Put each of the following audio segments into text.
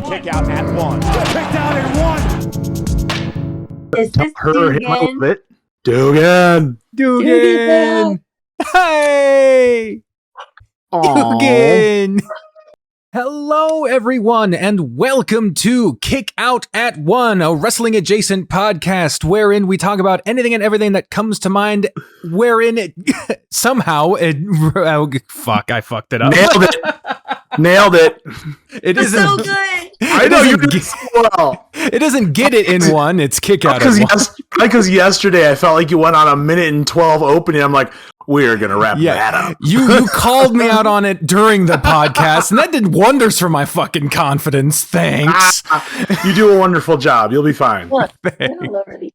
kick out at one. Kicked out at one. Is this Dugan? Dugan. Dugan. Hey. Dugan. Hello, everyone, and welcome to Kick Out at One, a wrestling adjacent podcast wherein we talk about anything and everything that comes to mind. Wherein I fucked it up. Nailed it. It It's isn't so good. I know you did so well. It doesn't get it in one. It's Kick Out at One. Because yesterday I felt like you went on a minute and 12 opening. I'm like, we're gonna wrap that up. You called me out on it during the podcast, and that did wonders for my fucking confidence. Thanks. You do a wonderful job. You'll be fine. Look, I don't love these.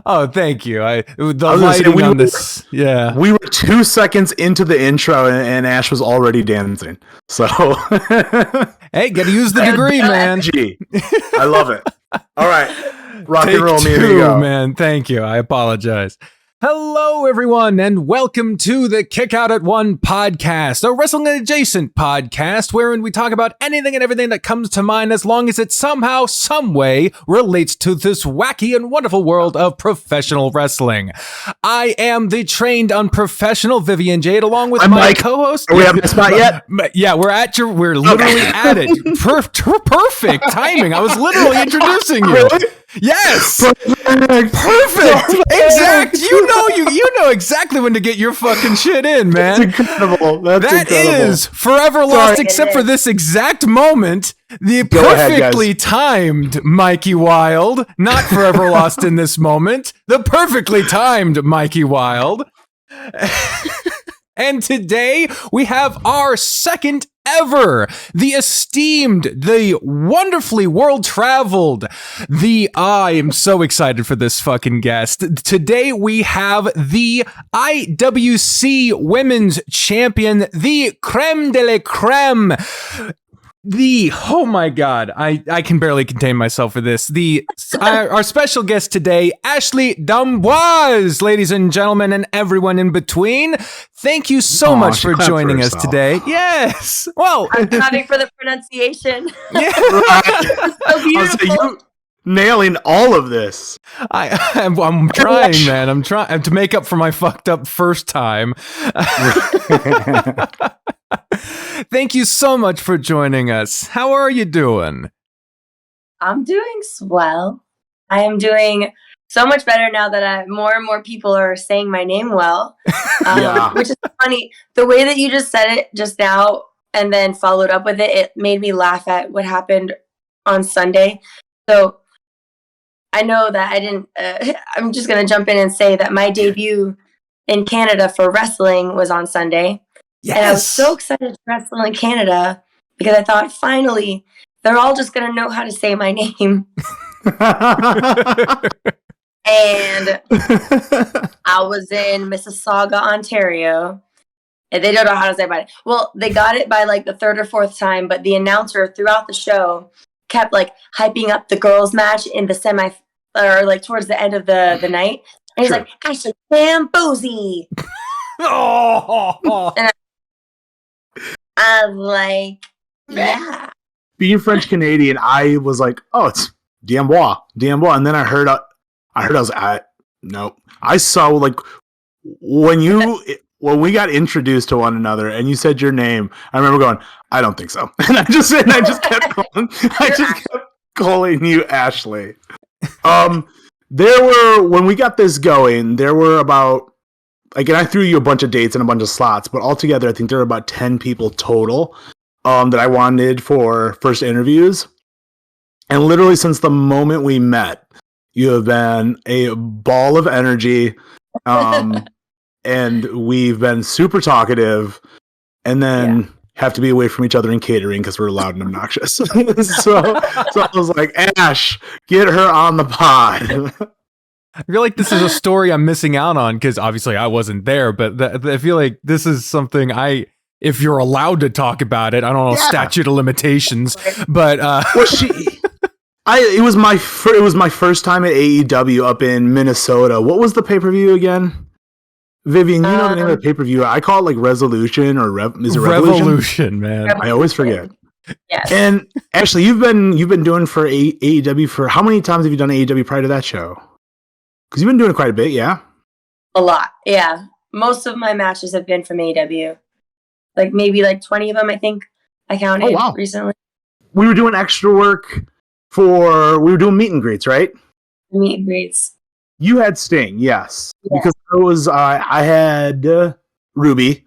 Oh, thank you. I The was gonna say, lighting on this. Yeah. We were 2 seconds into the intro and Ash was already dancing. So Hey, gotta use the degree, man. Gee, I love it. All right. Rock Take and roll, me and you two, go. man. Thank you. I apologize. Hello, everyone, and welcome to the Kick Out at One podcast, a wrestling adjacent podcast wherein we talk about anything and everything that comes to mind as long as it somehow, some way relates to this wacky and wonderful world of professional wrestling. I am the trained unprofessional Vivian Jade, along with I'm my Mike. co-host. Are we at my spot yet? Yeah, we're literally at it. Perfect timing. I was literally introducing you. Really? Yes. Perfect. Exact. You know exactly when to get your fucking shit in, man. That's incredible. That's That incredible. is forever lost, Sorry. except for this exact moment. The Go ahead, perfectly timed Mikey Wild, not forever lost in this moment. The perfectly timed Mikey Wild. And today we have our second ever, the esteemed, the wonderfully world-traveled, I am so excited for this fucking guest. Today we have the IWC Women's Champion, the Crème de la Crème. Oh my God, I can barely contain myself for this. Our special guest today, Ashley D'Amboise, ladies and gentlemen, and everyone in between. Thank you so much for joining us today. Yes. Well, I'm nodding for the pronunciation. yeah. So beautiful. You nailing all of this. I'm trying, man. I'm trying to make up for my fucked up first time. Thank you so much for joining us. How are you doing? I'm doing swell. I am doing so much better now that more and more people are saying my name well. Yeah. Which is funny. The way that you just said it just now and then followed up with it, it made me laugh at what happened on Sunday. So I know that I didn't, I'm just going to jump in and say that my debut in Canada for wrestling was on Sunday. Yes. And I was so excited to wrestle in Canada because I thought, finally, they're all just going to know how to say my name. And I was in Mississauga, Ontario. And they don't know how to say it. Well, they got it by like the third or fourth time, but the announcer throughout the show kept like hyping up the girls' match in the or like towards the end of the night. And he's like, Ashley D'Amboise. Oh. And I was like, yeah. Being French Canadian, I was like, oh, it's D'Amboise. And then I heard I was no. I saw like when we got introduced to one another and you said your name, I remember going, I don't think so. And I just kept calling you Ashley. When we got this going, there were about, again, I threw you a bunch of dates and a bunch of slots, but altogether, I think there were about 10 people total that I wanted for first interviews. And literally since the moment we met, you have been a ball of energy, and we've been super talkative, and then have to be away from each other in catering because we're loud and obnoxious. so I was like, Ash, get her on the pod. I feel like this is a story I'm missing out on because obviously I wasn't there, but I feel like this is something if you're allowed to talk about it, I don't know, statute of limitations, but it was my first time at AEW up in Minnesota. What was the pay-per-view again? Vivian, you know the name of the pay-per-view. I call it like Resolution or is it Revolution? Revolution, man. I always forget. Yes. And Ashley, you've been doing for AEW for how many times have you done AEW prior to that show? Because you've been doing it quite a bit, yeah. A lot, yeah. Most of my matches have been from AEW. Like maybe like 20 of them, I think I counted recently. We were doing extra work we were doing meet and greets, right? Meet and greets. You had Sting, yes. Yeah. Because I had Ruby,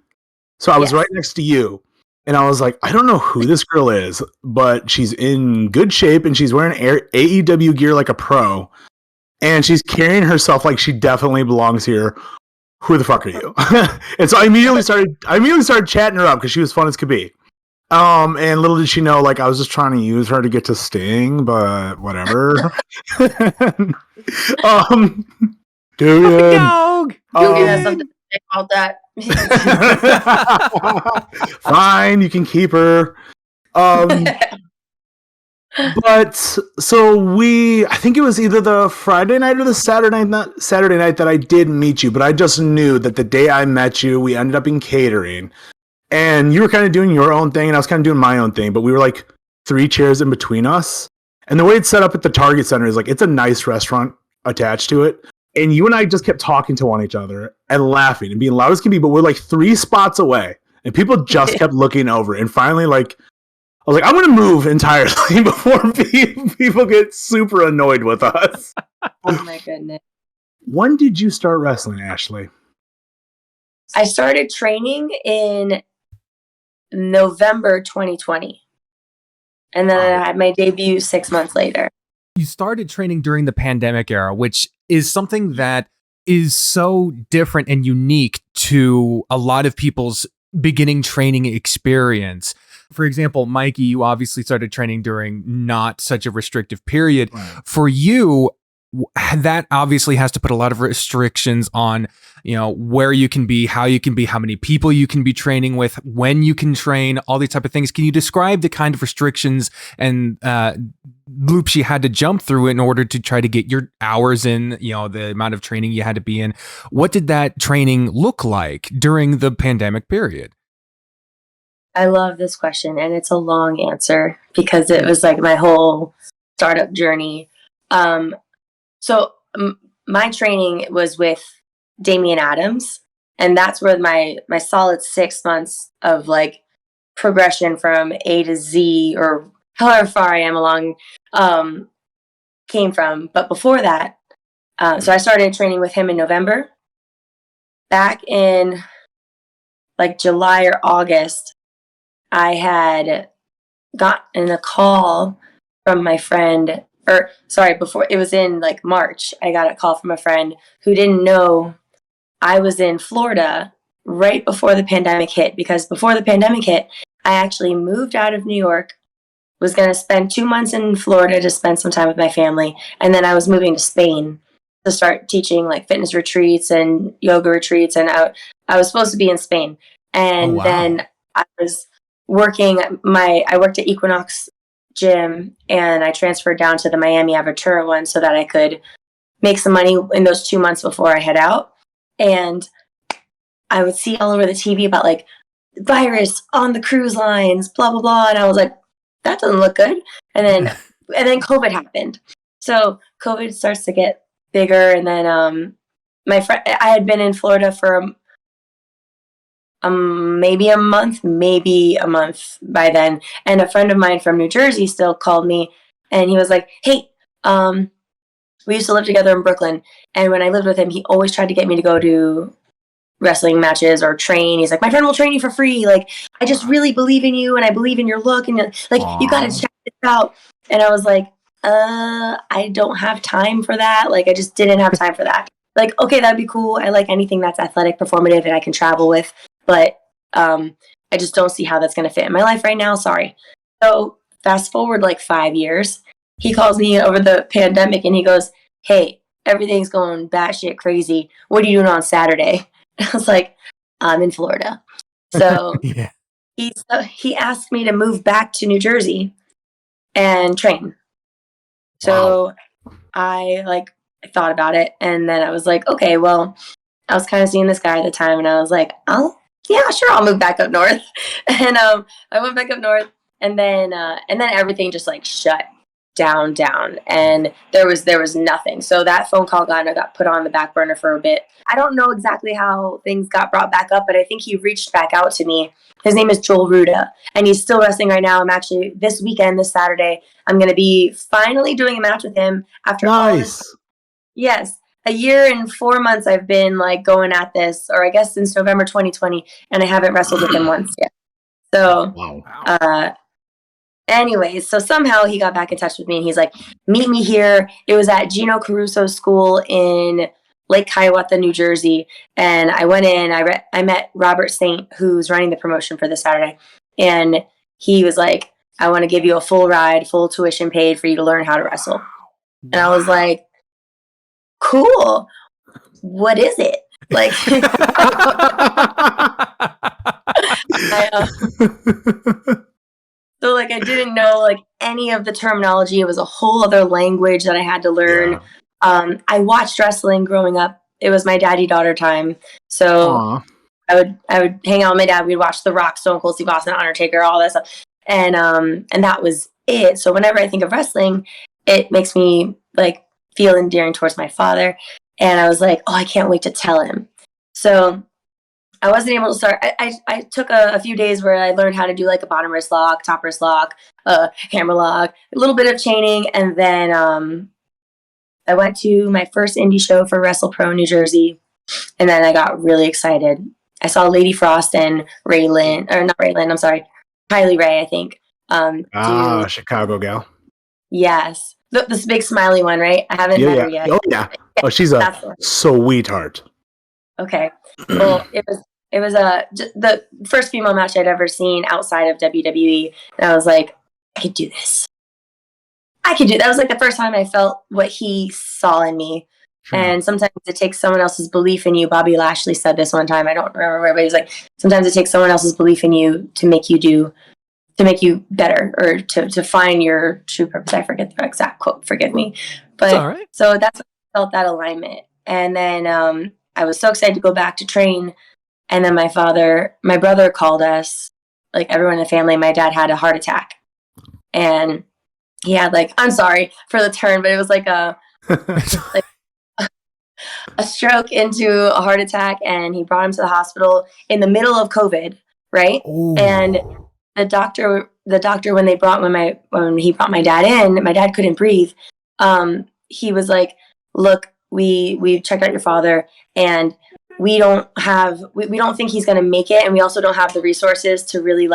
so I was right next to you. And I was like, I don't know who this girl is, but she's in good shape and she's wearing AEW gear like a pro. And she's carrying herself like she definitely belongs here. Who the fuck are you? And so I immediately started chatting her up because she was fun as could be. And little did she know, like, I was just trying to use her to get to Sting, but whatever. Dude. Vivian has something to say about that. Fine, you can keep her. But so I think it was either the Friday night or the Saturday night that I did meet you, but I just knew that the day I met you, we ended up in catering. And you were kind of doing your own thing, and I was kind of doing my own thing, but we were like 3 chairs in between us. And the way it's set up at the Target Center is like it's a nice restaurant attached to it. And you and I just kept talking to each other and laughing and being loud as can be, but we're like 3 spots away. And people just kept looking over. And finally, like, I was like, I'm going to move entirely before people get super annoyed with us. Oh my goodness. When did you start wrestling, Ashley? I started training in November 2020. And then I had my debut 6 months later. You started training during the pandemic era, which is something that is so different and unique to a lot of people's beginning training experience. For example, Mikey, you obviously started training during not such a restrictive period. Right. For you, that obviously has to put a lot of restrictions on, where you can be, how many people you can be training with, when you can train, all these type of things. Can you describe the kind of restrictions and loops you had to jump through in order to try to get your hours in, the amount of training you had to be in? What did that training look like during the pandemic period? I love this question, and it's a long answer because it was like my whole startup journey. So my training was with Damian Adams, and that's where my solid 6 months of like progression from A to Z, or however far I am along, came from. But before that, so I started training with him in November. Back in like July or August, I had gotten a call from my friend, before it was in like March, I got a call from a friend who didn't know I was in Florida right before the pandemic hit, because before the pandemic hit, I actually moved out of New York, was going to spend 2 months in Florida to spend some time with my family. And then I was moving to Spain to start teaching like fitness retreats and yoga retreats. And I was supposed to be in Spain. And then I was I worked at Equinox Gym, and I transferred down to the Miami Aventura one so that I could make some money in those 2 months before I head out. And I would see all over the TV about like virus on the cruise lines, blah, blah, blah. And I was like, that doesn't look good. And then COVID happened. So COVID starts to get bigger. And then my friend, I had been in Florida for maybe a month by then. And a friend of mine from New Jersey still called me, and he was like, hey, we used to live together in Brooklyn. And when I lived with him, he always tried to get me to go to wrestling matches or train. He's like, my friend will train you for free. Like, I just really believe in you, and I believe in your look, and like, you got to check this out. And I was like, I don't have time for that. Like, I just didn't have time for that. Like, okay, that'd be cool. I like anything that's athletic, performative, and I can travel with. But I just don't see how that's going to fit in my life right now. Sorry. So fast forward like 5 years, he calls me over the pandemic, and he goes, hey, everything's going batshit crazy. What are you doing on Saturday? And I was like, I'm in Florida. So yeah. He asked me to move back to New Jersey and train. So I thought about it, and then I was like, okay, well, I was kind of seeing this guy at the time, and I was like, yeah, sure, I'll move back up north. And I went back up north, and then everything just like shut down, and there was nothing. So that phone call got put on the back burner for a bit. I don't know exactly how things got brought back up, but I think he reached back out to me. His name is Joel Ruda, and he's still wrestling right now. I'm actually this Saturday, I'm going to be finally doing a match with him after all this. Yes. A year and 4 months I've been like going at this, or I guess since November 2020, and I haven't wrestled with him once yet. So, anyways, so somehow he got back in touch with me, and he's like, meet me here. It was at Gino Caruso's school in Lake Hiawatha, New Jersey. And I went in, I met Robert Saint, who's running the promotion for this Saturday. And he was like, I want to give you a full ride, full tuition paid for you to learn how to wrestle. And I was like, cool. What is it? Like, so like I didn't know like any of the terminology. It was a whole other language that I had to learn. Yeah. I watched wrestling growing up. It was my daddy-daughter time. So I would hang out with my dad. We'd watch The Rock, Stone Cold Steve Austin, Undertaker, all that stuff. And that was it. So whenever I think of wrestling, it makes me like feel endearing towards my father. And I was like, oh, I can't wait to tell him. So I wasn't able to start. I took a few days where I learned how to do like a bottom wrist lock, top wrist lock, hammer lock, a little bit of chaining. And then I went to my first indie show for Wrestle Pro New Jersey. And then I got really excited. I saw Lady Frost and Kylie Ray, I think. Chicago gal. Yes. This big smiley one, right? I haven't met her yet. Oh, yeah. Oh, she's a sweetheart. Okay. Well, it was the first female match I'd ever seen outside of WWE. And I was like, I could do this. That was like the first time I felt what he saw in me. Sure. And sometimes it takes someone else's belief in you. Bobby Lashley said this one time. I don't remember where, but he was like, sometimes it takes someone else's belief in you to make you better, or to find your true purpose. I forget the exact quote. Forgive me. But all right. So that's when I felt that alignment. And then I was so excited to go back to train. And then my brother called us, like everyone in the family. My dad had a heart attack. And he had like, I'm sorry for the term, but it was like a stroke into a heart attack. And he brought him to the hospital in the middle of COVID, right? Ooh. And the doctor, when he brought my dad in, my dad couldn't breathe. He was like, look, we checked out your father, and we don't think he's going to make it. And we also don't have the resources to really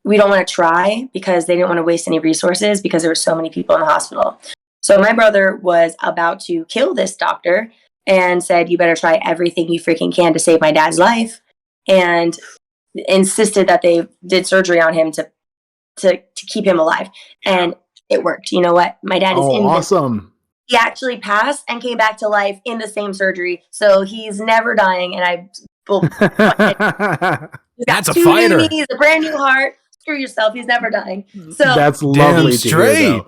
we don't want to try, because they didn't want to waste any resources because there were so many people in the hospital. So my brother was about to kill this doctor and said, you better try everything you freaking can to save my dad's life. And insisted that they did surgery on him to keep him alive. And it worked. You know what? My dad is awesome. He actually passed and came back to life in the same surgery. So he's never dying. And that's a fighter. He's a brand new heart. Screw yourself. He's never dying. So that's lovely to hear,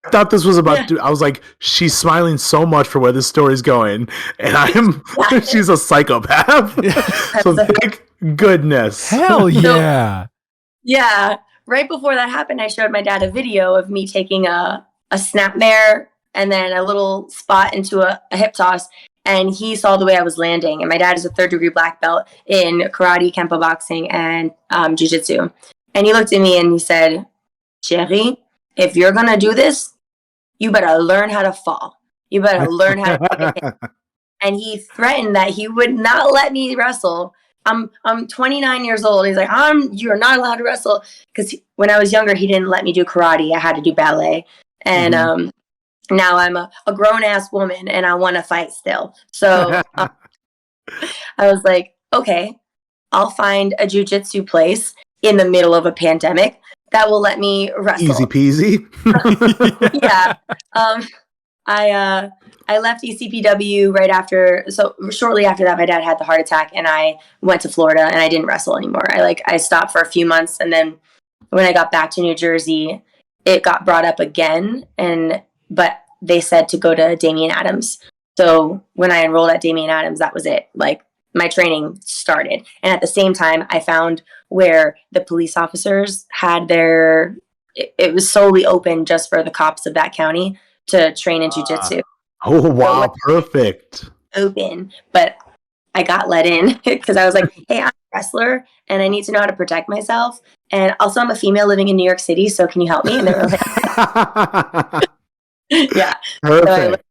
I thought this was about I was like, she's smiling so much for where this story's going, and she's a psychopath. So thank goodness. Hell yeah. So, yeah. Right before that happened, I showed my dad a video of me taking a snapmare and then a little spot into a hip toss, and he saw the way I was landing. And my dad is a 3rd-degree black belt in karate, kempo boxing, and jiu-jitsu. And he looked at me and he said, Chérie, if you're going to do this, you better learn how to fall. You better learn how to hit. And he threatened that he would not let me wrestle. I'm 29 years old. He's like, you're not allowed to wrestle. Because when I was younger, he didn't let me do karate. I had to do ballet. And now I'm a grown-ass woman, and I want to fight still. So I was like, okay, I'll find a jiu-jitsu place in the middle of a pandemic that will let me wrestle. Easy peasy. Yeah. I left ECPW shortly after that, my dad had the heart attack, and I went to Florida, and I didn't wrestle anymore. I stopped for a few months, and then when I got back to New Jersey, it got brought up again, but they said to go to Damian Adams. So when I enrolled at Damian Adams, that was it. my training started. And at the same time, I found where the police officers had it was solely open just for the cops of that county to train in jiu-jitsu. Oh, wow. Perfect. Open, but I got let in because I was like, hey, I'm a wrestler and I need to know how to protect myself. And also I'm a female living in New York City, so can you help me? And they were like, yeah. Perfect. So I learned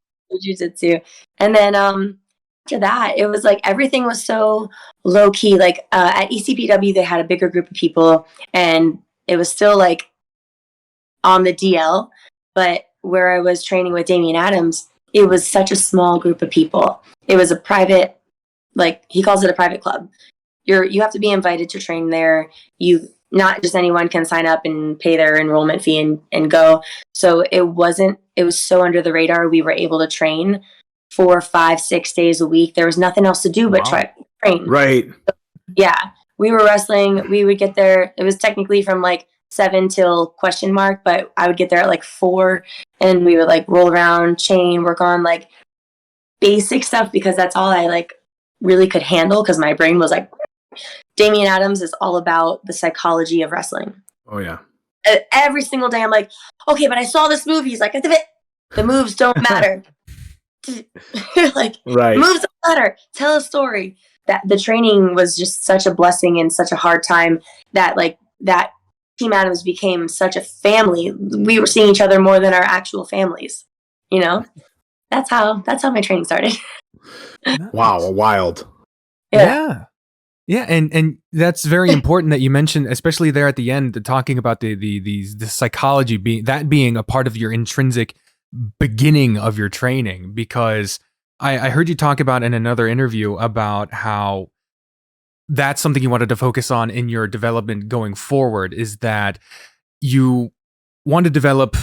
jiu-jitsu. And then after that, it was like everything was so low key. Like at ECPW, they had a bigger group of people and it was still like on the DL. But where I was training with Damian Adams, it was such a small group of people. It was a private, like he calls it a private club. You have to be invited to train there. Not just anyone can sign up and pay their enrollment fee and go. So it was so under the radar. We were able to train 4, 5, 6 days a week. There was nothing else to do but train. Right. So, yeah. We were wrestling. We would get there. It was technically from like 7 till question mark, but I would get there at like 4 and we would like roll around, chain, work on like basic stuff because that's all I like really could handle because my brain was like, Damian Adams is all about the psychology of wrestling. Oh, yeah. Every single day I'm like, okay, but I saw this movie. He's like, the moves don't matter. Like, right. Moves don't matter. Tell a story. That the training was just such a blessing and such a hard time that Team Adams became such a family. We were seeing each other more than our actual families. You know, that's how my training started. Wow, wild. Yeah. Yeah, and that's very important that you mentioned, especially there at the end, talking about the psychology being a part of your intrinsic beginning of your training. Because I heard you talk about in another interview about how that's something you wanted to focus on in your development going forward, is that you want to develop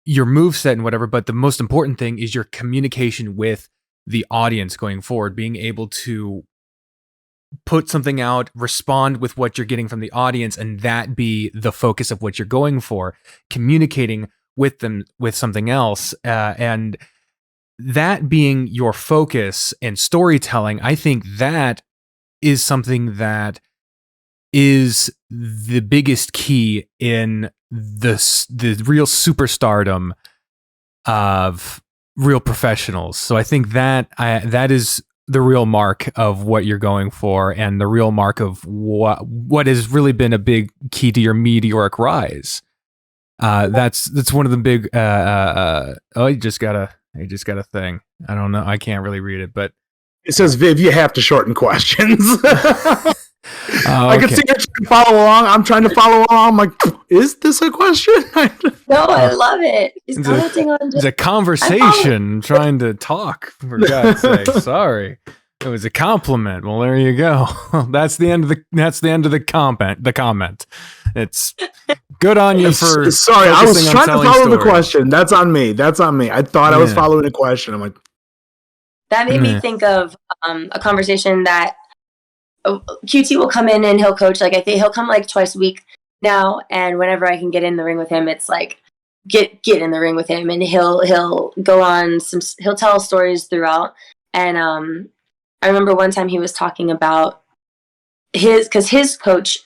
your moveset and whatever, but the most important thing is your communication with the audience going forward, being able to put something out, respond with what you're getting from the audience, and that be the focus of what you're going for, communicating with them with something else, and that being your focus and storytelling. I think that is something that is the biggest key in the real superstardom of real professionals. So I think that is the real mark of what you're going for, and the real mark of what has really been a big key to your meteoric rise. That's one of the big. You just got a thing. I don't know. I can't really read it, but it says, "Viv, you have to shorten questions." I can okay. see you're trying to follow along. I'm trying to follow along. I'm like, is this a question? No, I love it. He's commenting on It's a conversation trying to talk, for God's sake. Sorry. It was a compliment. Well, there you go. That's the end of the comment. It's good on you for sorry, I was trying to follow the stories. question. That's on me. I thought I was following a question. I'm like, that made me think of a conversation that QT will come in and he'll coach. Like I think he'll come like twice a week now, and whenever I can get in the ring with him, it's like get in the ring with him, and he'll go on he'll tell stories throughout. And I remember one time he was talking about his coach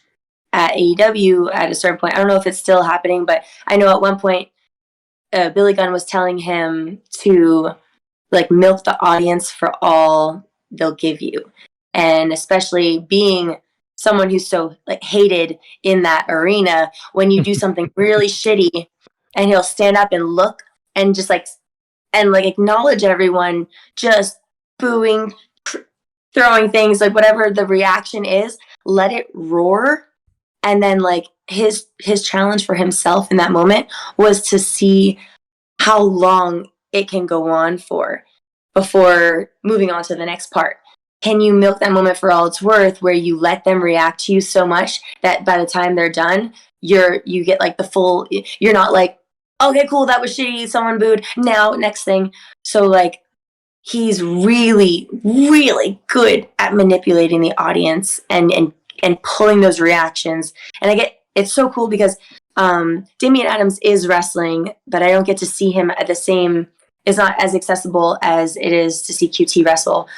at AEW at a certain point. I don't know if it's still happening, but I know at one point Billy Gunn was telling him to like milk the audience for all they'll give you. And especially being someone who's so like hated in that arena, when you do something really shitty, and he'll stand up and look and just like acknowledge everyone, just booing, throwing things, like whatever the reaction is, let it roar. And then like his challenge for himself in that moment was to see how long it can go on for before moving on to the next part. Can you milk that moment for all it's worth, where you let them react to you so much that by the time they're done, you get like the full, you're not like, okay, cool, that was shitty, someone booed, now next thing. So like he's really, really good at manipulating the audience and pulling those reactions. And it's so cool because Damian Adams is wrestling, but I don't get to see him at the same, it's not as accessible as it is to see QT wrestle.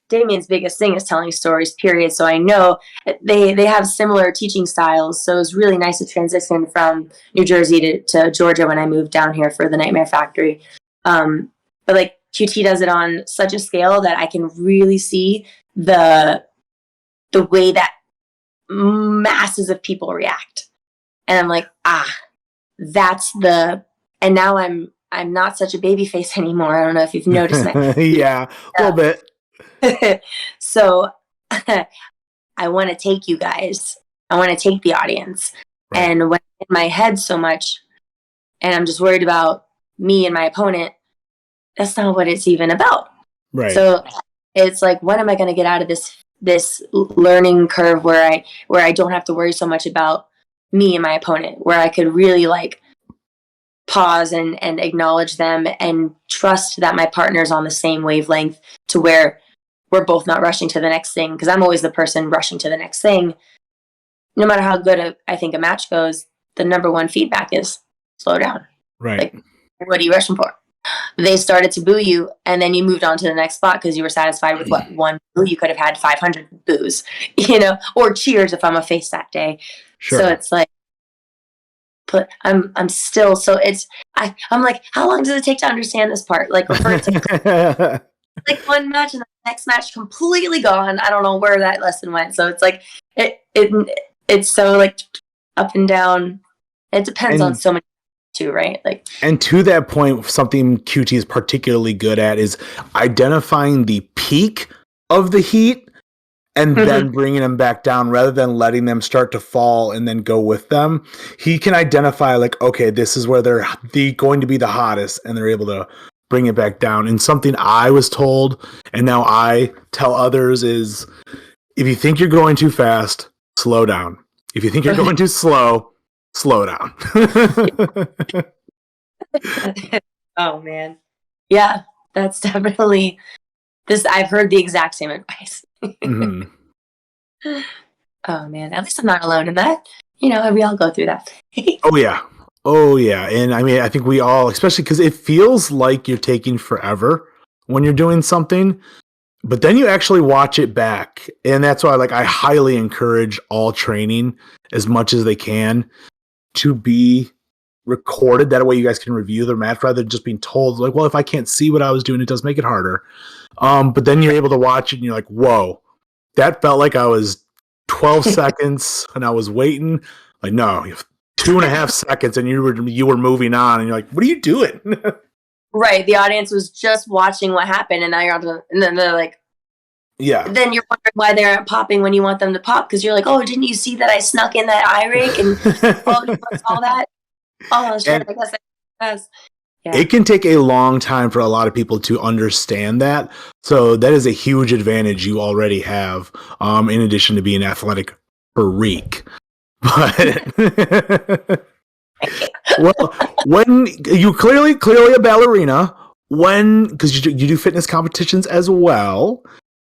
Damien's biggest thing is telling stories, period. So I know they have similar teaching styles. So it was really nice to transition from New Jersey to Georgia when I moved down here for the Nightmare Factory. But like QT does it on such a scale that I can really see the way that masses of people react. And I'm like, that's and now I'm not such a baby face anymore. I don't know if you've noticed that. Yeah, a little bit. So I want to take you guys. I want to take the audience. Right. And when I'm in my head so much and I'm just worried about me and my opponent, that's not what it's even about. Right. So it's like, when am I going to get out of this learning curve where I don't have to worry so much about me and my opponent, where I could really like pause and acknowledge them and trust that my partner's on the same wavelength to where we're both not rushing to the next thing. Because I'm always the person rushing to the next thing. No matter how good I think a match goes, the number one feedback is slow down. Right. Like, what are you rushing for? They started to boo you, and then you moved on to the next spot because you were satisfied with what one boo. You could have had 500 boos, or cheers if I'm a face that day. Sure. So it's like, but I'm still, so I'm like, how long does it take to understand this part? Like, refer to like one match and the next match completely gone. I don't know where that lesson went. So it's like it's so like up and down. It depends on so many too, right? Like, and to that point, something QT is particularly good at is identifying the peak of the heat and then bringing them back down rather than letting them start to fall and then go with them. He can identify like, okay, this is where they're going to be the hottest, and they're able to bring it back down. And something I was told, and now I tell others, is if you think you're going too fast, slow down. If you think you're going too slow down. Oh man. Yeah, that's definitely this. I've heard the exact same advice. Mm-hmm. Oh man, at least I'm not alone in that. We all go through that. Oh yeah. And I mean, I think we all, especially because it feels like you're taking forever when you're doing something, but then you actually watch it back. And that's why I highly encourage all training as much as they can to be recorded. That way you guys can review the match rather than just being told like, well, if I can't see what I was doing, it does make it harder. But then you're able to watch it and you're like, whoa, that felt like I was 12 seconds and I was waiting. Like, no, you have 2.5 seconds and you were moving on, and you're like, what are you doing? Right. The audience was just watching what happened, and now you're on to, and then they're like, yeah. Then you're wondering why they aren't popping when you want them to pop, because you're like, oh, didn't you see that I snuck in that eye rake and all that? Oh, shit, I guess that's. Yeah. It can take a long time for a lot of people to understand that. So that is a huge advantage you already have, in addition to being athletic freak. But well, when you clearly a ballerina, because you do fitness competitions as well.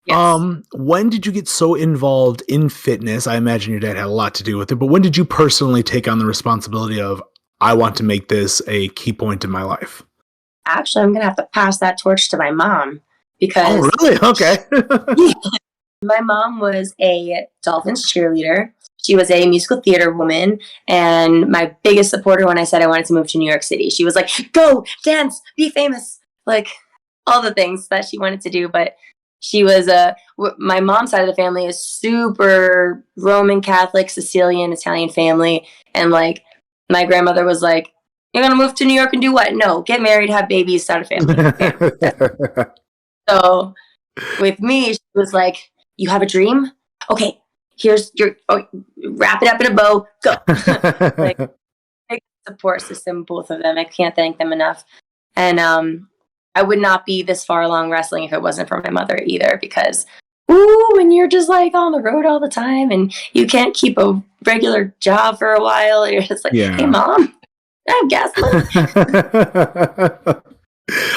Yes. When did you get so involved in fitness? I imagine your dad had a lot to do with it, but when did you personally take on the responsibility of, I want to make this a key point in my life? Actually, I'm going to have to pass that torch to my mom because... Oh, really? Okay. My mom was a Dolphins cheerleader. She was a musical theater woman and my biggest supporter when I said I wanted to move to New York City. She was like, go, dance, be famous. Like, all the things that she wanted to do. But she was my mom's side of the family is super Roman Catholic, Sicilian, Italian family. And like, my grandmother was like, you're going to move to New York and do what? No, get married, have babies, start a family. So with me, she was like, you have a dream? Okay, here's wrap it up in a bow, go. Like, big support system, both of them. I can't thank them enough. And I would not be this far along wrestling if it wasn't for my mother either, because when you're just like on the road all the time and you can't keep a regular job for a while, you're just like, hey mom, I have gas money.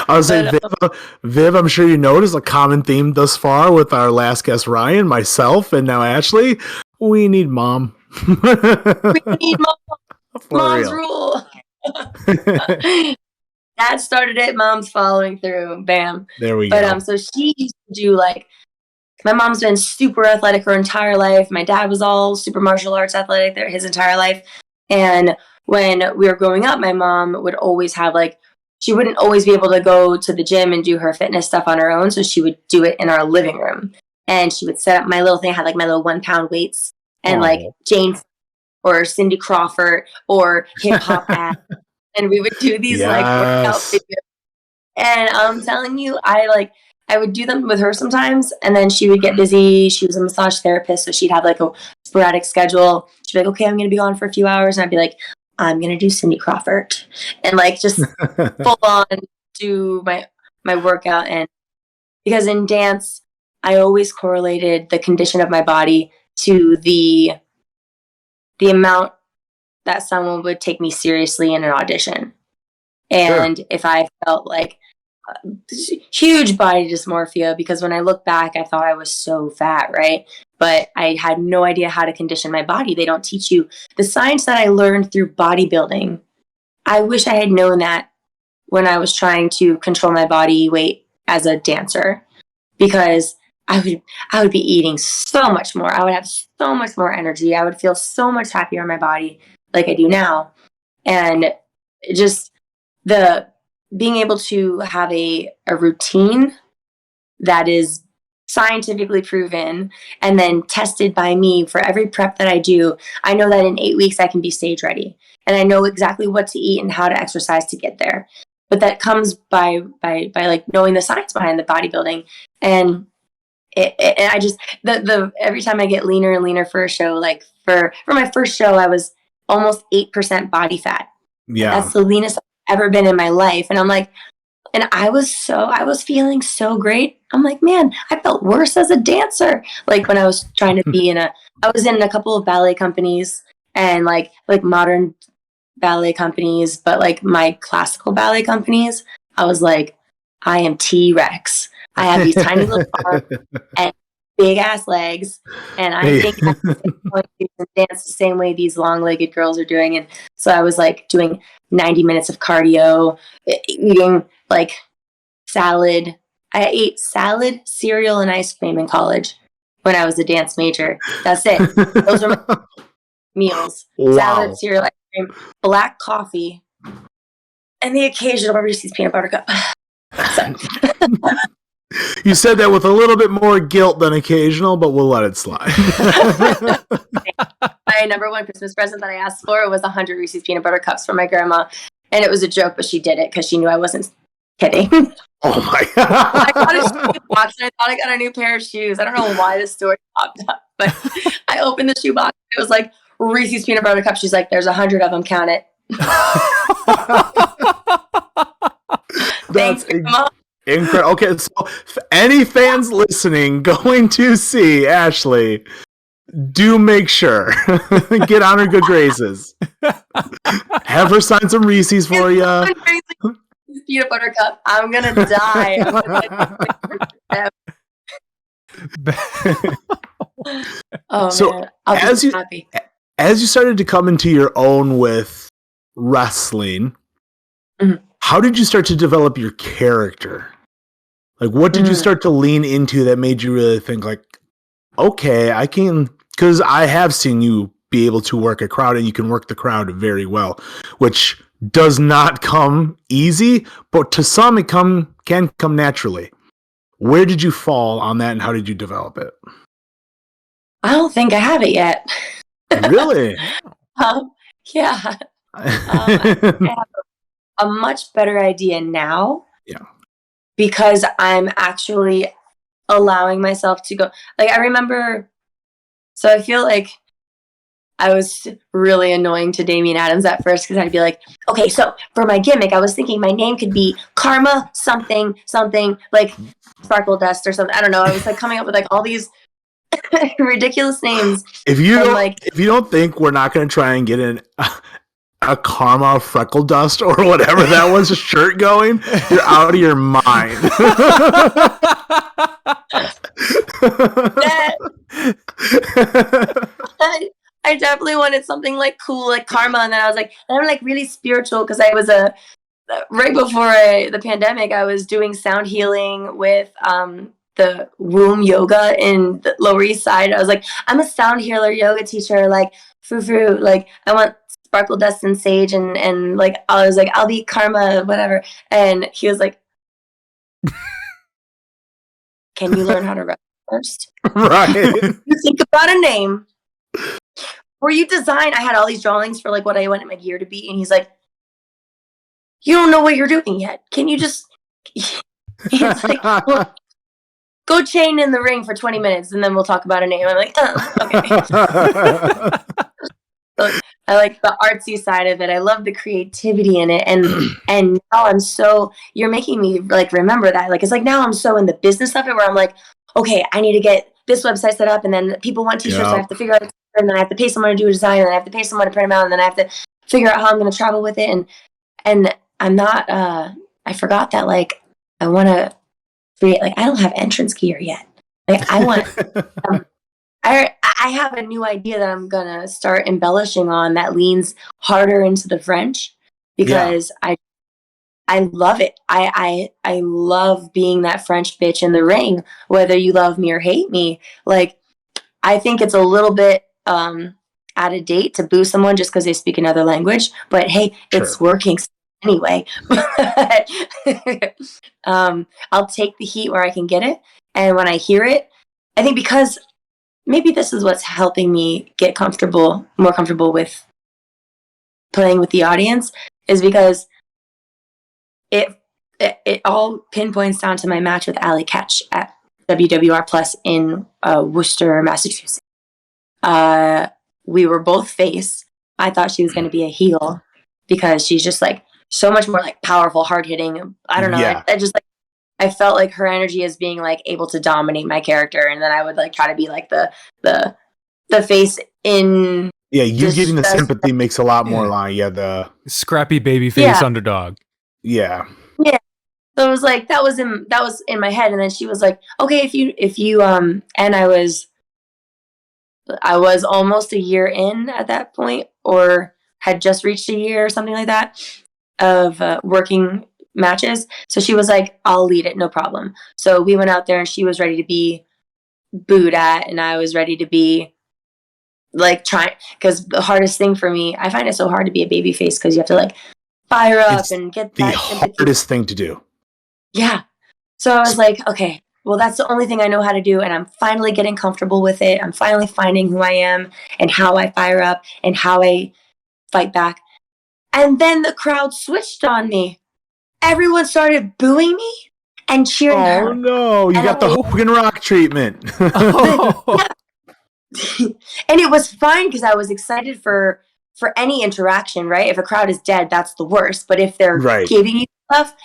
I was saying, Viv, I'm sure you noticed a common theme thus far with our last guest, Ryan, myself, and now Ashley. We need mom. We need mom. Mom's rule. Dad started it, mom's following through. Bam. There we go. But so she used to do like my mom's been super athletic her entire life. My dad was all super martial arts athletic his entire life. And when we were growing up, my mom would always have like, she wouldn't always be able to go to the gym and do her fitness stuff on her own. So she would do it in our living room. And she would set up my little thing. I had like my little 1 pound weights and like Jane or Cindy Crawford or hip hop act. And we would do these like workout videos. And I'm telling you, I would do them with her sometimes, and then she would get busy. She was a massage therapist, so she'd have like a sporadic schedule. She'd be like, okay, I'm going to be gone for a few hours. And I'd be like, I'm going to do Cindy Crawford. And like just full on do my workout. And because in dance, I always correlated the condition of my body to the amount that someone would take me seriously in an audition. And if I felt like huge body dysmorphia, because when I look back, I thought I was so fat, right? But I had no idea how to condition my body. They don't teach you the science that I learned through bodybuilding. I wish I had known that when I was trying to control my body weight as a dancer, because I would be eating so much more. I would have so much more energy. I would feel so much happier in my body like I do now. And just the being able to have a routine that is scientifically proven and then tested by me for every prep that I do, I know that in 8 weeks I can be stage ready. And I know exactly what to eat and how to exercise to get there. But that comes by like knowing the science behind the bodybuilding. And I just the every time I get leaner and leaner for a show, like for my first show, I was almost 8% body fat. Yeah, that's the leanest I've ever been in my life. And I'm like, and I was feeling so great. I'm like, man, I felt worse as a dancer. Like when I was trying to be I was in a couple of ballet companies and like modern ballet companies, but like my classical ballet companies, I was like, I am T-Rex. I have these tiny little arms and big ass legs, and I think I'm going to dance the same way these long-legged girls are doing. And so I was like doing 90 minutes of cardio, eating like salad. I ate salad, cereal, and ice cream in college when I was a dance major. That's it. Those are my meals. Wow. Salad, cereal, ice cream, black coffee, and the occasional Reese's peanut butter cup. You said that with a little bit more guilt than occasional, but we'll let it slide. My number one Christmas present that I asked for was 100 Reese's peanut butter cups from my grandma. And it was a joke, but she did it because she knew I wasn't kidding. Oh my God. I got a shoe box and I thought I got a new pair of shoes. I don't know why this story popped up, but I opened the shoe box. It was like Reese's peanut butter cups. She's like, there's 100 of them. Count it. Thanks, Grandma. Incredible. Okay, so any fans listening going to see Ashley, do make sure get on her good graces. Have her sign some Reese's for you. Peanut butter cup. I'm gonna die. Oh so man, I'll be happy. As you started to come into your own with wrestling, how did you start to develop your character? Like, what did you start to lean into that made you really think like, okay, I can, because I have seen you be able to work a crowd and you can work the crowd very well, which does not come easy, but to some it can come naturally. Where did you fall on that and how did you develop it? I don't think I have it yet. Really? Yeah. I have a much better idea now. Yeah. Because I'm actually allowing myself to go. Like, I remember, so I feel like I was really annoying to Damian Adams at first because I'd be like, okay, so for my gimmick, I was thinking my name could be Karma something, like Sparkle Dust or something. I don't know. I was like coming up with like all these ridiculous names. If you don't think we're not going to try and get a Karma Freckle Dust or whatever that was a shirt going, you're out of your mind. I definitely wanted something like cool, like Karma, and then I was like, I'm like really spiritual because I was right before the pandemic, I was doing sound healing with the womb yoga in the Lower East Side. I was like, I'm a sound healer yoga teacher. Like, frou-frou. Like, I want sparkle dust and sage. And like, I was like, I'll be karma, whatever. And he was like, can you learn how to wrestle first? Right. You think about a name. Where you design, I had all these drawings for like what I wanted my gear to be. And he's like, you don't know what you're doing yet. Can you just... He's like, well, go chain in the ring for 20 minutes and then we'll talk about a name. I'm like, okay. So I like the artsy side of it. I love the creativity in it. And now I'm so, you're making me like remember that. Like, it's like now I'm so in the business of it where I'm like, okay, I need to get this website set up and then people want t-shirts. So I have to figure out, and then I have to pay someone to do a design and then I have to pay someone to print them out and then I have to figure out how I'm going to travel with it. And I'm not, I forgot that like, I want to create, like, I don't have entrance gear yet. Like, I want, I have a new idea that I'm going to start embellishing on that leans harder into the French because I love it. I love being that French bitch in the ring, whether you love me or hate me. Like, I think it's a little bit out of date to boo someone just because they speak another language. But hey, it's working anyway. I'll take the heat where I can get it. And when I hear it, I think because maybe this is what's helping me get more comfortable with playing with the audience is because it all pinpoints down to my match with Allie Ketch at WWR Plus in Worcester, Massachusetts. We were both face. I thought she was going to be a heel because she's just like so much more like powerful, hard hitting. I don't know. Yeah. I just like, I felt like her energy as being like able to dominate my character. And then I would like try to be like the face in. Yeah. You giving the sympathy makes a lot more line. Yeah. The scrappy babyface underdog. Yeah. Yeah. So it was like, that was in my head. And then she was like, okay, if you, and I was almost a year in at that point or had just reached a year or something like that of working matches. So she was like, I'll lead it, no problem. So we went out there and she was ready to be booed at and I was ready to be like trying, because the hardest thing for me, I find it so hard to be a baby face because you have to like fire up and get the that hardest thing to do. Yeah. So I was like, okay, well, that's the only thing I know how to do. And I'm finally getting comfortable with it. I'm finally finding who I am and how I fire up and how I fight back. And then the crowd switched on me. Everyone started booing me and cheering her. Oh, no. You got the Hogan Rock treatment. And it was fine because I was excited for any interaction, right? If a crowd is dead, that's the worst. But if they're giving you stuff,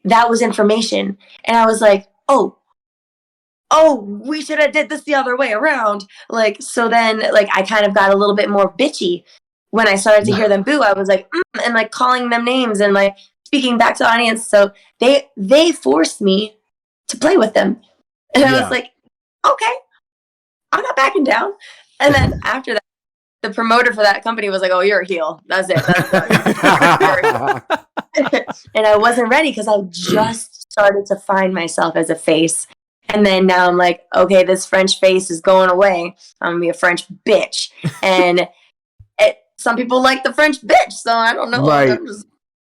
that was information. And I was like, oh, we should have did this the other way around. Like, so then like I kind of got a little bit more bitchy when I started to hear them boo. I was like, and like calling them names and like speaking back to the audience. So they forced me to play with them. And I was like, okay, I'm not backing down. And then after that, the promoter for that company was like, oh, you're a heel. That's it. And I wasn't ready because I just started to find myself as a face. And then now I'm like, okay, this French face is going away. I'm going to be a French bitch. And some people like the French bitch. So I don't know. Right. I'm just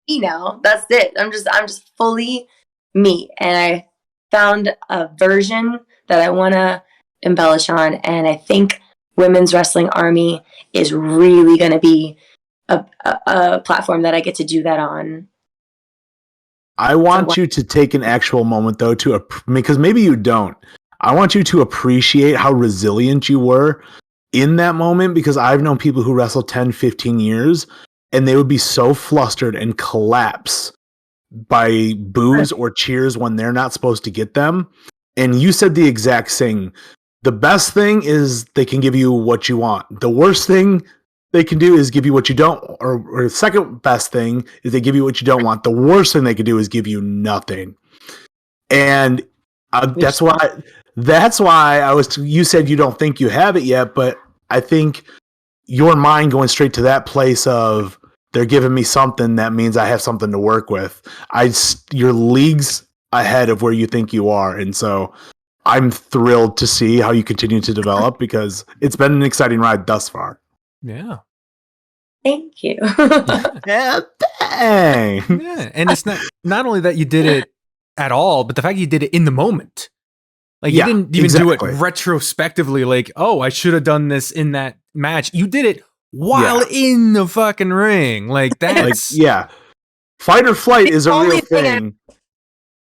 me now. That's it. I'm just fully me. And I found a version that I want to embellish on. And I think Women's Wrestling Army is really going to be a platform that I get to do that on. I want you to take an actual moment, though, because maybe you don't. I want you to appreciate how resilient you were in that moment, because I've known people who wrestle 10, 15 years, and they would be so flustered and collapse by boos or cheers when they're not supposed to get them. And you said the exact thing. The best thing is they can give you what you want. The worst thing they can do is give you what you don't, or the second best thing is they give you what you don't want. The worst thing they could do is give you nothing. And that's why you said you don't think you have it yet, but I think your mind going straight to that place of they're giving me something, that means I have something to work with. You're leagues ahead of where you think you are. And so I'm thrilled to see how you continue to develop because it's been an exciting ride thus far. Yeah. Thank you. Yeah, dang. Yeah. And it's not only that you did it at all, but the fact you did it in the moment. Like Yeah, you didn't even exactly. do it retrospectively, like, oh, I should have done this in that match. You did it while in the fucking ring. Like that's Fight or flight is a The real only thing thing.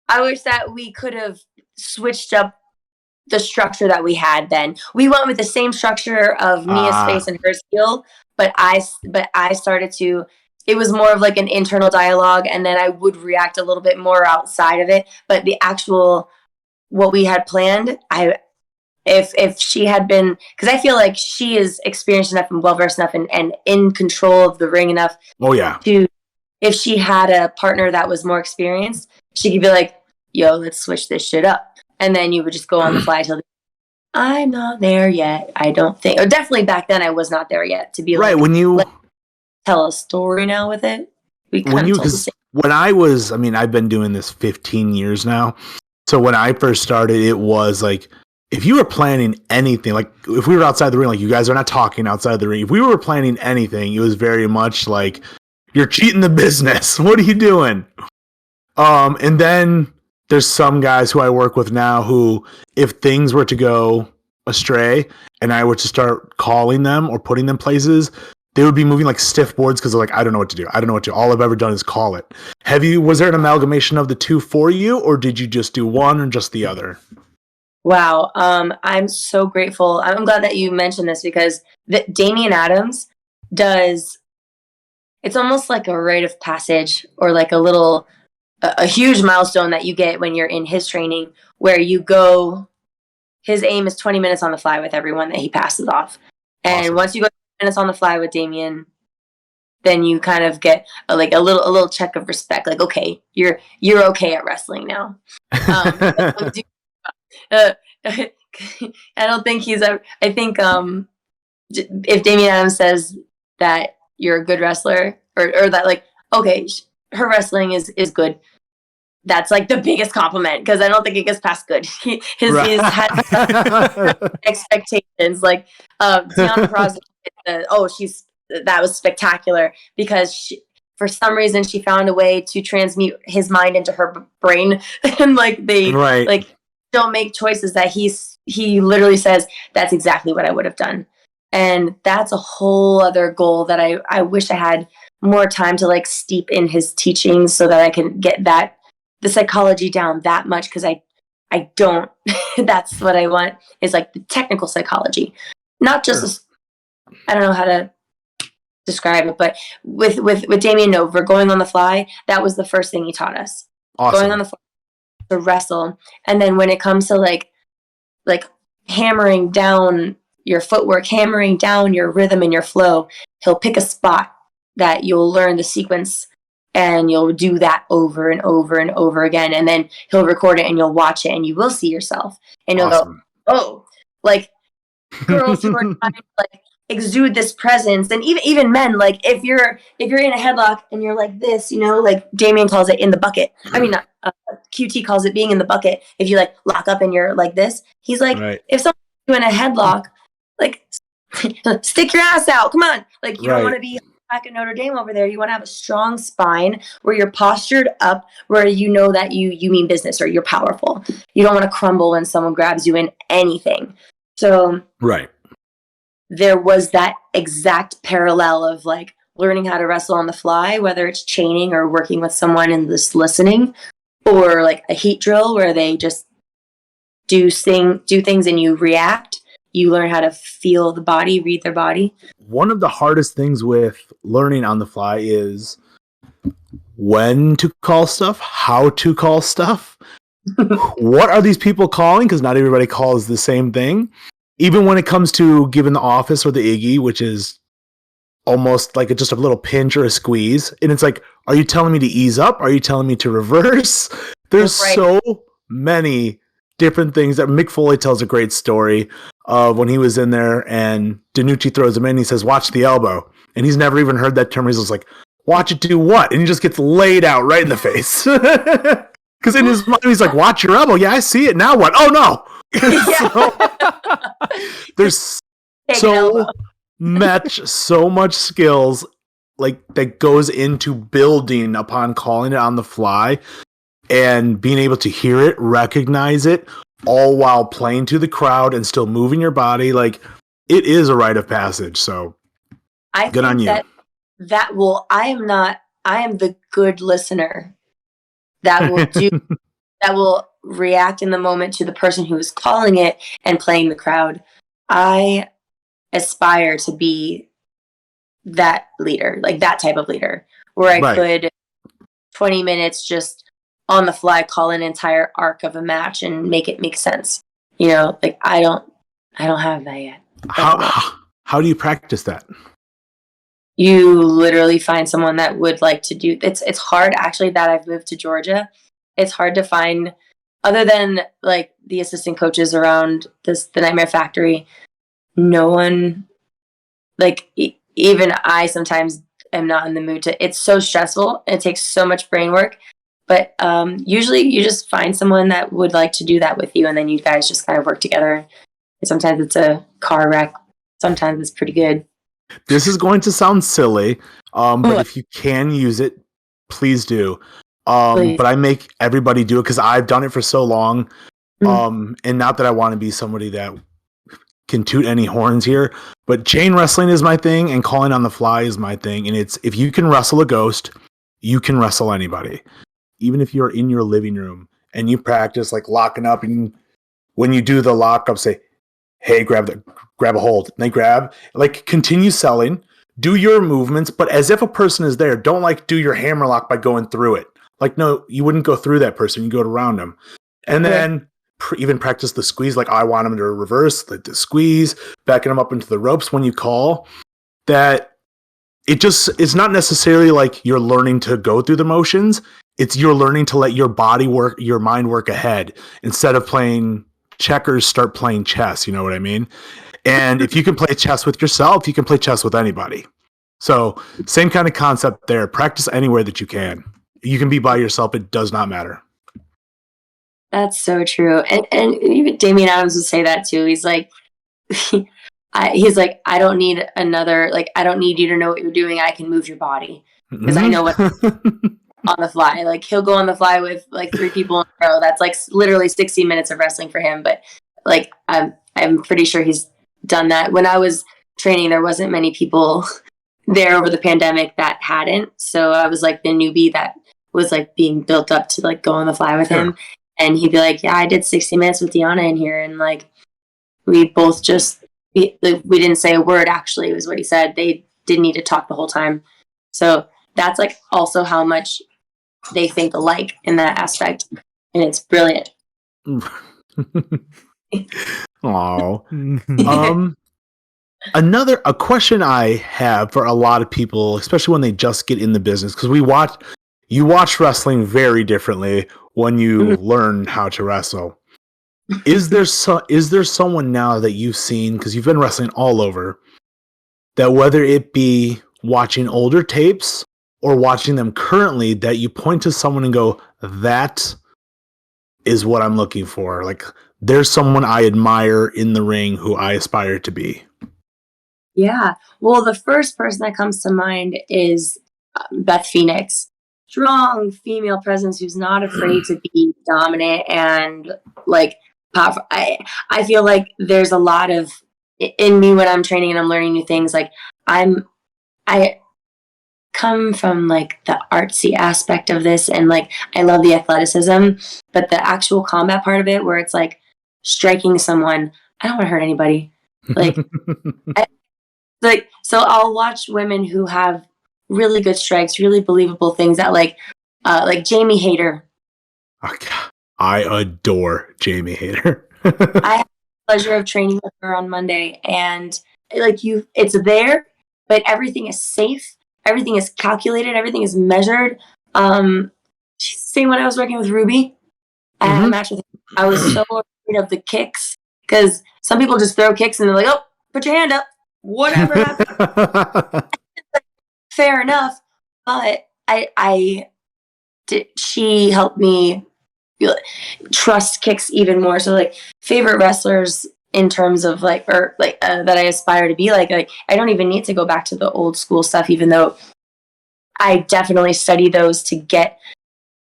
I wish that we could have switched up the structure that we had then. We went with the same structure of Mia's face and her heel, but I started to, it was more of like an internal dialogue, and then I would react a little bit more outside of it. But the actual, what we had planned, if she had been, because I feel like she is experienced enough and well-versed enough and in control of the ring enough. Oh, yeah. If she had a partner that was more experienced, she could be like, yo, let's switch this shit up. And then you would just go on the fly till I'm not there yet. I don't think, or definitely back then I was not there yet to be right, like, when you tell a story now with it. I've been doing this 15 years now. So when I first started, it was like, if you were planning anything, like if we were outside the ring, like you guys are not talking outside the ring. If we were planning anything, it was very much like, you're cheating the business. What are you doing? And then there's some guys who I work with now who, if things were to go astray and I were to start calling them or putting them places, they would be moving like stiff boards because they're like, I don't know what to do. All I've ever done is call it. Was there an amalgamation of the two for you, or did you just do one or just the other? Wow. I'm so grateful. I'm glad that you mentioned this because Damian Adams does, it's almost like a rite of passage or like a huge milestone that you get when you're in his training, where you go, his aim is 20 minutes on the fly with everyone that he passes off. And awesome. Once you go 20 minutes on the fly with Damian, then you kind of get a little check of respect. Like, okay, you're okay at wrestling now. I don't think I think if Damian Adams says that you're a good wrestler or that like, okay, her wrestling is good, that's like the biggest compliment because I don't think it gets past good. His had expectations. Like Deanna Peraza, that was spectacular because for some reason she found a way to transmute his mind into her brain, and like they like don't make choices that he literally says that's exactly what I would have done, and that's a whole other goal that I wish I had more time to like steep in his teachings so that I can get the psychology down that much, because I don't. That's what I want, is like the technical psychology, not just I don't know how to describe it, but with Damian Over going on the fly, that was the first thing he taught us. Awesome. Going on the fly to wrestle, and then when it comes to like hammering down your footwork, hammering down your rhythm and your flow, he'll pick a spot that you'll learn the sequence and you'll do that over and over and over again. And then he'll record it and you'll watch it and you will see yourself and you'll go, oh, like girls who are trying to like exude this presence. And even men, like if you're in a headlock and you're like this, you know, like Damien calls it in the bucket. I mean, QT calls it being in the bucket. If you like lock up and you're like this, he's like, if someone's doing a headlock, like stick your ass out. Come on. Like you don't want to be back at Notre Dame over there. You want to have a strong spine where you're postured up, where you know that you mean business or you're powerful. You don't want to crumble when someone grabs you in anything. So there was that exact parallel of like learning how to wrestle on the fly, whether it's chaining or working with someone and just listening, or like a heat drill where they just do things and you react. You learn how to feel the body, read their body. One of the hardest things with learning on the fly is when to call stuff, how to call stuff. What are these people calling? Because not everybody calls the same thing. Even when it comes to giving the office or the Iggy, which is almost like just a little pinch or a squeeze. And it's like, are you telling me to ease up? Are you telling me to reverse? There's so many different things that Mick Foley tells a great story of when he was in there and Danucci throws him in. He says, watch the elbow. And he's never even heard that term. He's just like, watch it do what? And he just gets laid out right in the face. Because in his mind, he's like, watch your elbow. Yeah, I see it. Now what? Oh, no. There's Take an so elbow. so much skills like that goes into building upon calling it on the fly and being able to hear it, recognize it, all while playing to the crowd and still moving your body. Like, it is a rite of passage. So I good on think you. I am the good listener that will that will react in the moment to the person who is calling it and playing the crowd. I aspire to be that leader, like that type of leader, where I could 20 minutes just on the fly call an entire arc of a match and make it make sense. You know, like I don't have that yet. How do you practice that? You literally find someone that would like to do it's hard actually that I've moved to Georgia. It's hard to find, other than like the assistant coaches around the Nightmare Factory, no one, like even I sometimes am not in the mood to. It's so stressful. It takes so much brain work. But usually you just find someone that would like to do that with you, and then you guys just kind of work together. And sometimes it's a car wreck. Sometimes it's pretty good. This is going to sound silly, but if you can use it, please do. But I make everybody do it because I've done it for so long. And not that I want to be somebody that can toot any horns here, but chain wrestling is my thing and calling on the fly is my thing. And it's, if you can wrestle a ghost, you can wrestle anybody. Even if you're in your living room and you practice like locking up, and when you do the lock up, say, hey, grab a hold. And they grab, like, continue selling, do your movements, but as if a person is there. Don't like do your hammer lock by going through it. Like, no, you wouldn't go through that person. You go around them. And then even practice the squeeze. Like, I want them to reverse, like the squeeze, backing them up into the ropes when you call. That it's not necessarily like you're learning to go through the motions. It's you're learning to let your body work, your mind work ahead. Instead of playing checkers, start playing chess. You know what I mean? And if you can play chess with yourself, you can play chess with anybody. So same kind of concept there. Practice anywhere that you can. You can be by yourself. It does not matter. That's so true. And even Damian Adams would say that too. He's like, he's like, I don't need another, like, I don't need you to know what you're doing. I can move your body because I know what on the fly. Like, he'll go on the fly with like 3 people in a row. That's like literally 60 minutes of wrestling for him. But like, I'm pretty sure he's done that. When I was training, there wasn't many people there over the pandemic that hadn't. So I was like the newbie that was like being built up to like go on the fly with him. And he'd be like, yeah, I did 60 minutes with Deanna in here. And like, we both just, we didn't say a word, actually, was what he said. They didn't need to talk the whole time. So that's like also how much they think alike in that aspect. And it's brilliant. Aww. A question I have for a lot of people, especially when they just get in the business, because you watch wrestling very differently when you learn how to wrestle. Is there someone now that you've seen, because you've been wrestling all over, that whether it be watching older tapes or watching them currently, that you point to someone and go, that is what I'm looking for? Like, there's someone I admire in the ring who I aspire to be. Yeah. Well, the first person that comes to mind is Beth Phoenix. Strong female presence who's not afraid to be dominant and like powerful. I feel like there's a lot of in me when I'm training and I'm learning new things. Like I come from like the artsy aspect of this, and like I love the athleticism, but the actual combat part of it, where it's like striking someone, I don't want to hurt anybody. Like so I'll watch women who have really good strikes, really believable things that like Jamie Hayter. I adore Jamie Hayter. I had the pleasure of training with her on Monday, and like it's there, but everything is safe, everything is calculated, everything is measured. Same when I was working with Ruby. I had a match with her. I was so afraid of the kicks because some people just throw kicks and they're like, oh, put your hand up, whatever happens. Fair enough, but she helped me trust kicks even more. So like favorite wrestlers in terms of like, or like that I aspire to be like I don't even need to go back to the old school stuff, even though I definitely study those to get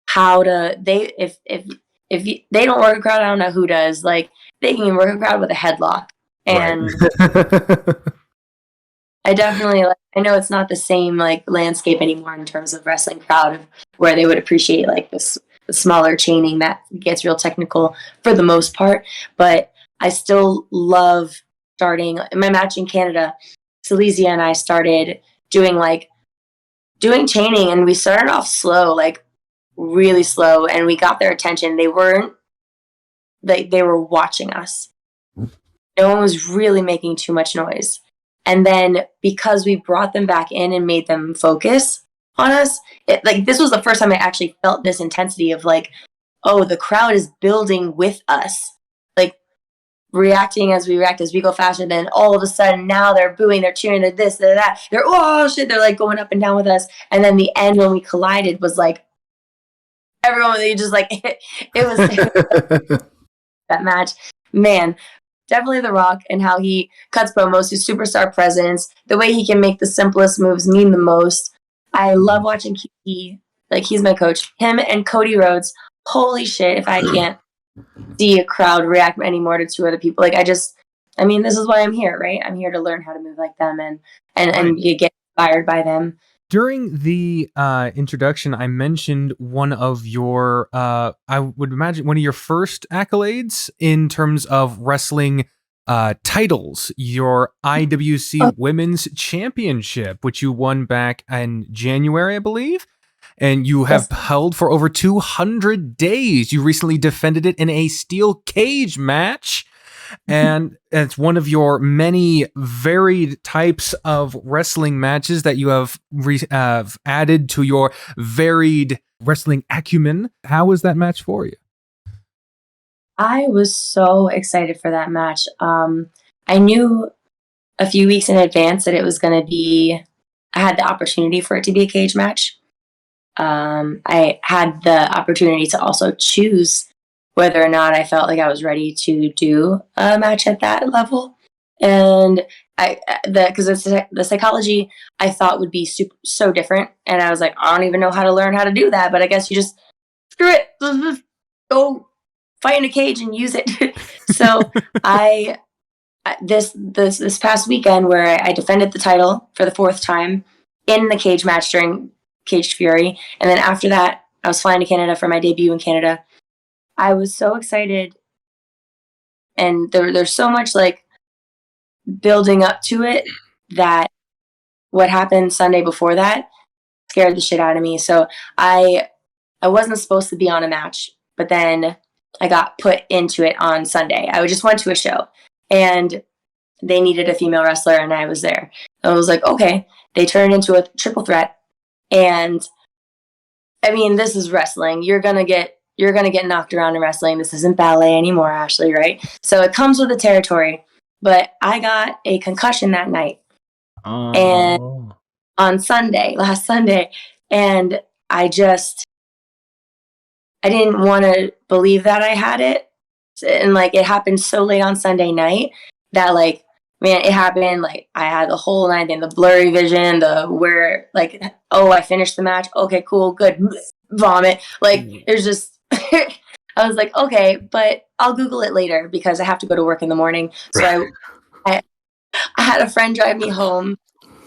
how to, if they don't work a crowd, I don't know who does. Like they can work a crowd with a headlock. And I definitely I know it's not the same like landscape anymore in terms of wrestling crowd where they would appreciate like this the smaller chaining that gets real technical for the most part, but I still love starting my match in Canada. Silesia and I started doing chaining, and we started off slow, like really slow, and we got their attention. They were watching us. No one was really making too much noise. And then because we brought them back in and made them focus on us, this was the first time I actually felt this intensity of like, oh, the crowd is building with us, like reacting as we react, as we go faster. Then all of a sudden now they're booing, they're cheering, they're this, they're that, they're oh shit, they're like going up and down with us. And then the end when we collided was like everyone, they just like it was that match, man. Definitely The Rock and how he cuts promos, his superstar presence, the way he can make the simplest moves mean the most. I love watching QT. Like, he's my coach. Him and Cody Rhodes. Holy shit, if I can't see a crowd react anymore to two other people. Like, this is why I'm here, right? I'm here to learn how to move like them and you get inspired by them. During the introduction, I mentioned one of your, I would imagine one of your first accolades in terms of wrestling titles, your IWC Women's Championship, which you won back in January, I believe, and you have held for over 200 days. You recently defended it in a steel cage match. And it's one of your many varied types of wrestling matches that you have added to your varied wrestling acumen. How was that match for you? I was so excited for that match. I knew a few weeks in advance that it was going to be, I had the opportunity for it to be a cage match. I had the opportunity to also choose whether or not I felt like I was ready to do a match at that level. And because the psychology I thought would be so different. And I was like, I don't even know how to learn how to do that, but I guess you just screw it, go fight in a cage and use it. So this past weekend where I defended the title for the 4th time in the cage match during Caged Fury. And then after that, I was flying to Canada for my debut in Canada. I was so excited, and there's so much like building up to it that what happened Sunday before that scared the shit out of me. So I wasn't supposed to be on a match, but then I got put into it on Sunday. I just went to a show, and they needed a female wrestler, and I was there. I was like, okay. They turned into a triple threat, and this is wrestling. You're gonna get knocked around in wrestling. This isn't ballet anymore, Ashley, right? So it comes with the territory. But I got a concussion that night. And on last Sunday, and I didn't want to believe that I had it. And like it happened so late on Sunday night that like, man, it happened. Like I had the whole night and the blurry vision, I finished the match. Okay, cool, good. Vomit. Like there's just I was like, okay, but I'll Google it later because I have to go to work in the morning. So I had a friend drive me home,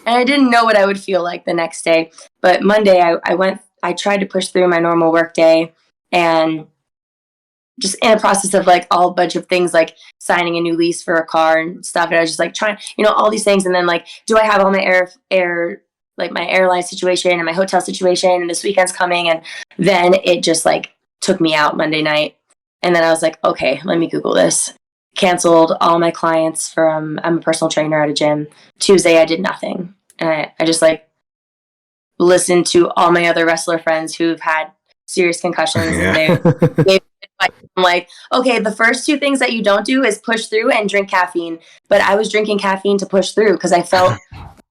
and I didn't know what I would feel like the next day. But Monday I tried to push through my normal work day, and just in a process of like all a bunch of things like signing a new lease for a car and stuff. And I was just like trying, all these things. And then like, do I have all my like my airline situation and my hotel situation, and this weekend's coming. And then it just like took me out Monday night. And then I was like, okay, let me Google this. Canceled all my clients I'm a personal trainer at a gym. Tuesday, I did nothing. And I just like listened to all my other wrestler friends who've had serious concussions. And I'm like, okay, the first 2 things that you don't do is push through and drink caffeine. But I was drinking caffeine to push through because I felt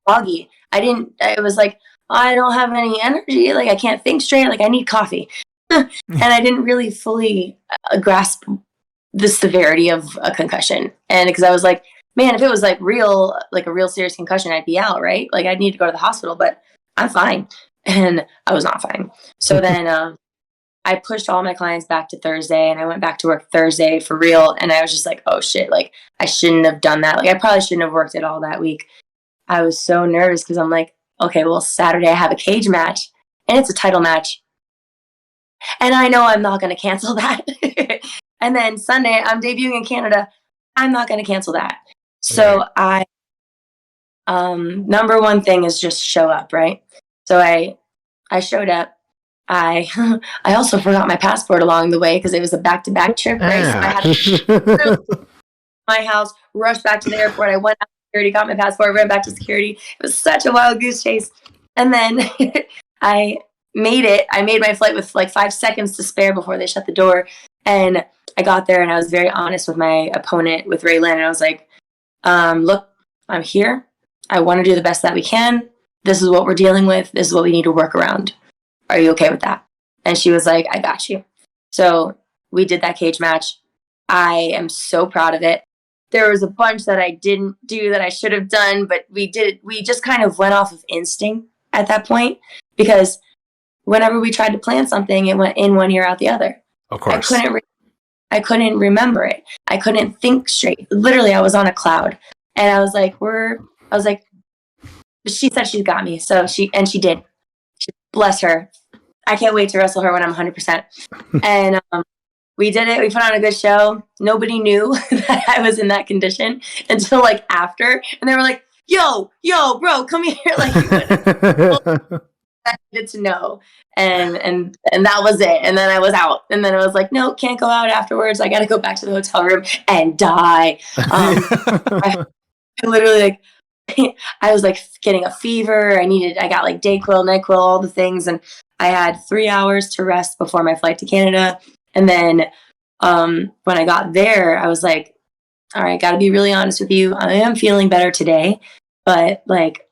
foggy. I was like, I don't have any energy. Like I can't think straight. Like I need coffee. and I didn't really fully grasp the severity of a concussion. And because I was like, man, if it was like a real serious concussion, I'd be out, right? Like I'd need to go to the hospital, but I'm fine. And I was not fine. So then I pushed all my clients back to Thursday, and I went back to work Thursday for real. And I was just like, oh shit, like I shouldn't have done that. Like I probably shouldn't have worked it all that week. I was so nervous because I'm like, okay, well, Saturday I have a cage match and it's a title match. And I know I'm not going to cancel that. And then Sunday I'm debuting in Canada. I'm not going to cancel that. So I, number one thing is just show up, right? So I showed up. I also forgot my passport along the way because it was a back-to-back trip, right? So I had to my house, rushed back to the airport. I went out to security, got my passport, ran back to security. It was such a wild goose chase. And then I made it. I made my flight with like 5 seconds to spare before they shut the door. And I got there and I was very honest with my opponent, with Raylan. And I was like, look, I'm here. I want to do the best that we can. This is what we're dealing with. This is what we need to work around. Are you okay with that? And she was like, I got you. So we did that cage match. I am so proud of it. There was a bunch that I didn't do that I should have done, but we did. We just kind of went off of instinct at that point, because whenever we tried to plan something, it went in one ear, out the other. Of course. I couldn't remember it. I couldn't think straight. Literally, I was on a cloud. And I was like, she said she's got me. So she did. Bless her. I can't wait to wrestle her when I'm 100%. And we did it. We put on a good show. Nobody knew that I was in that condition until like after. And they were like, yo, bro, come here. Like, I needed to know. And that was it. And then I was out. And then I was like, no, can't go out afterwards. I got to go back to the hotel room and die. I literally like, I was like getting a fever. I got like Dayquil, NyQuil, all the things. And I had 3 hours to rest before my flight to Canada. And then when I got there, I was like, all right, got to be really honest with you. I am feeling better today, but like,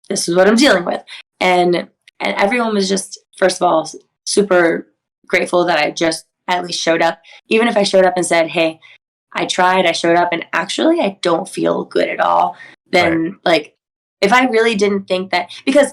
this is what I'm dealing with. And everyone was just, first of all, super grateful that I just at least showed up. Even if I showed up and said, hey, I tried, I showed up, and actually I don't feel good at all. Then like, if I really didn't think that, because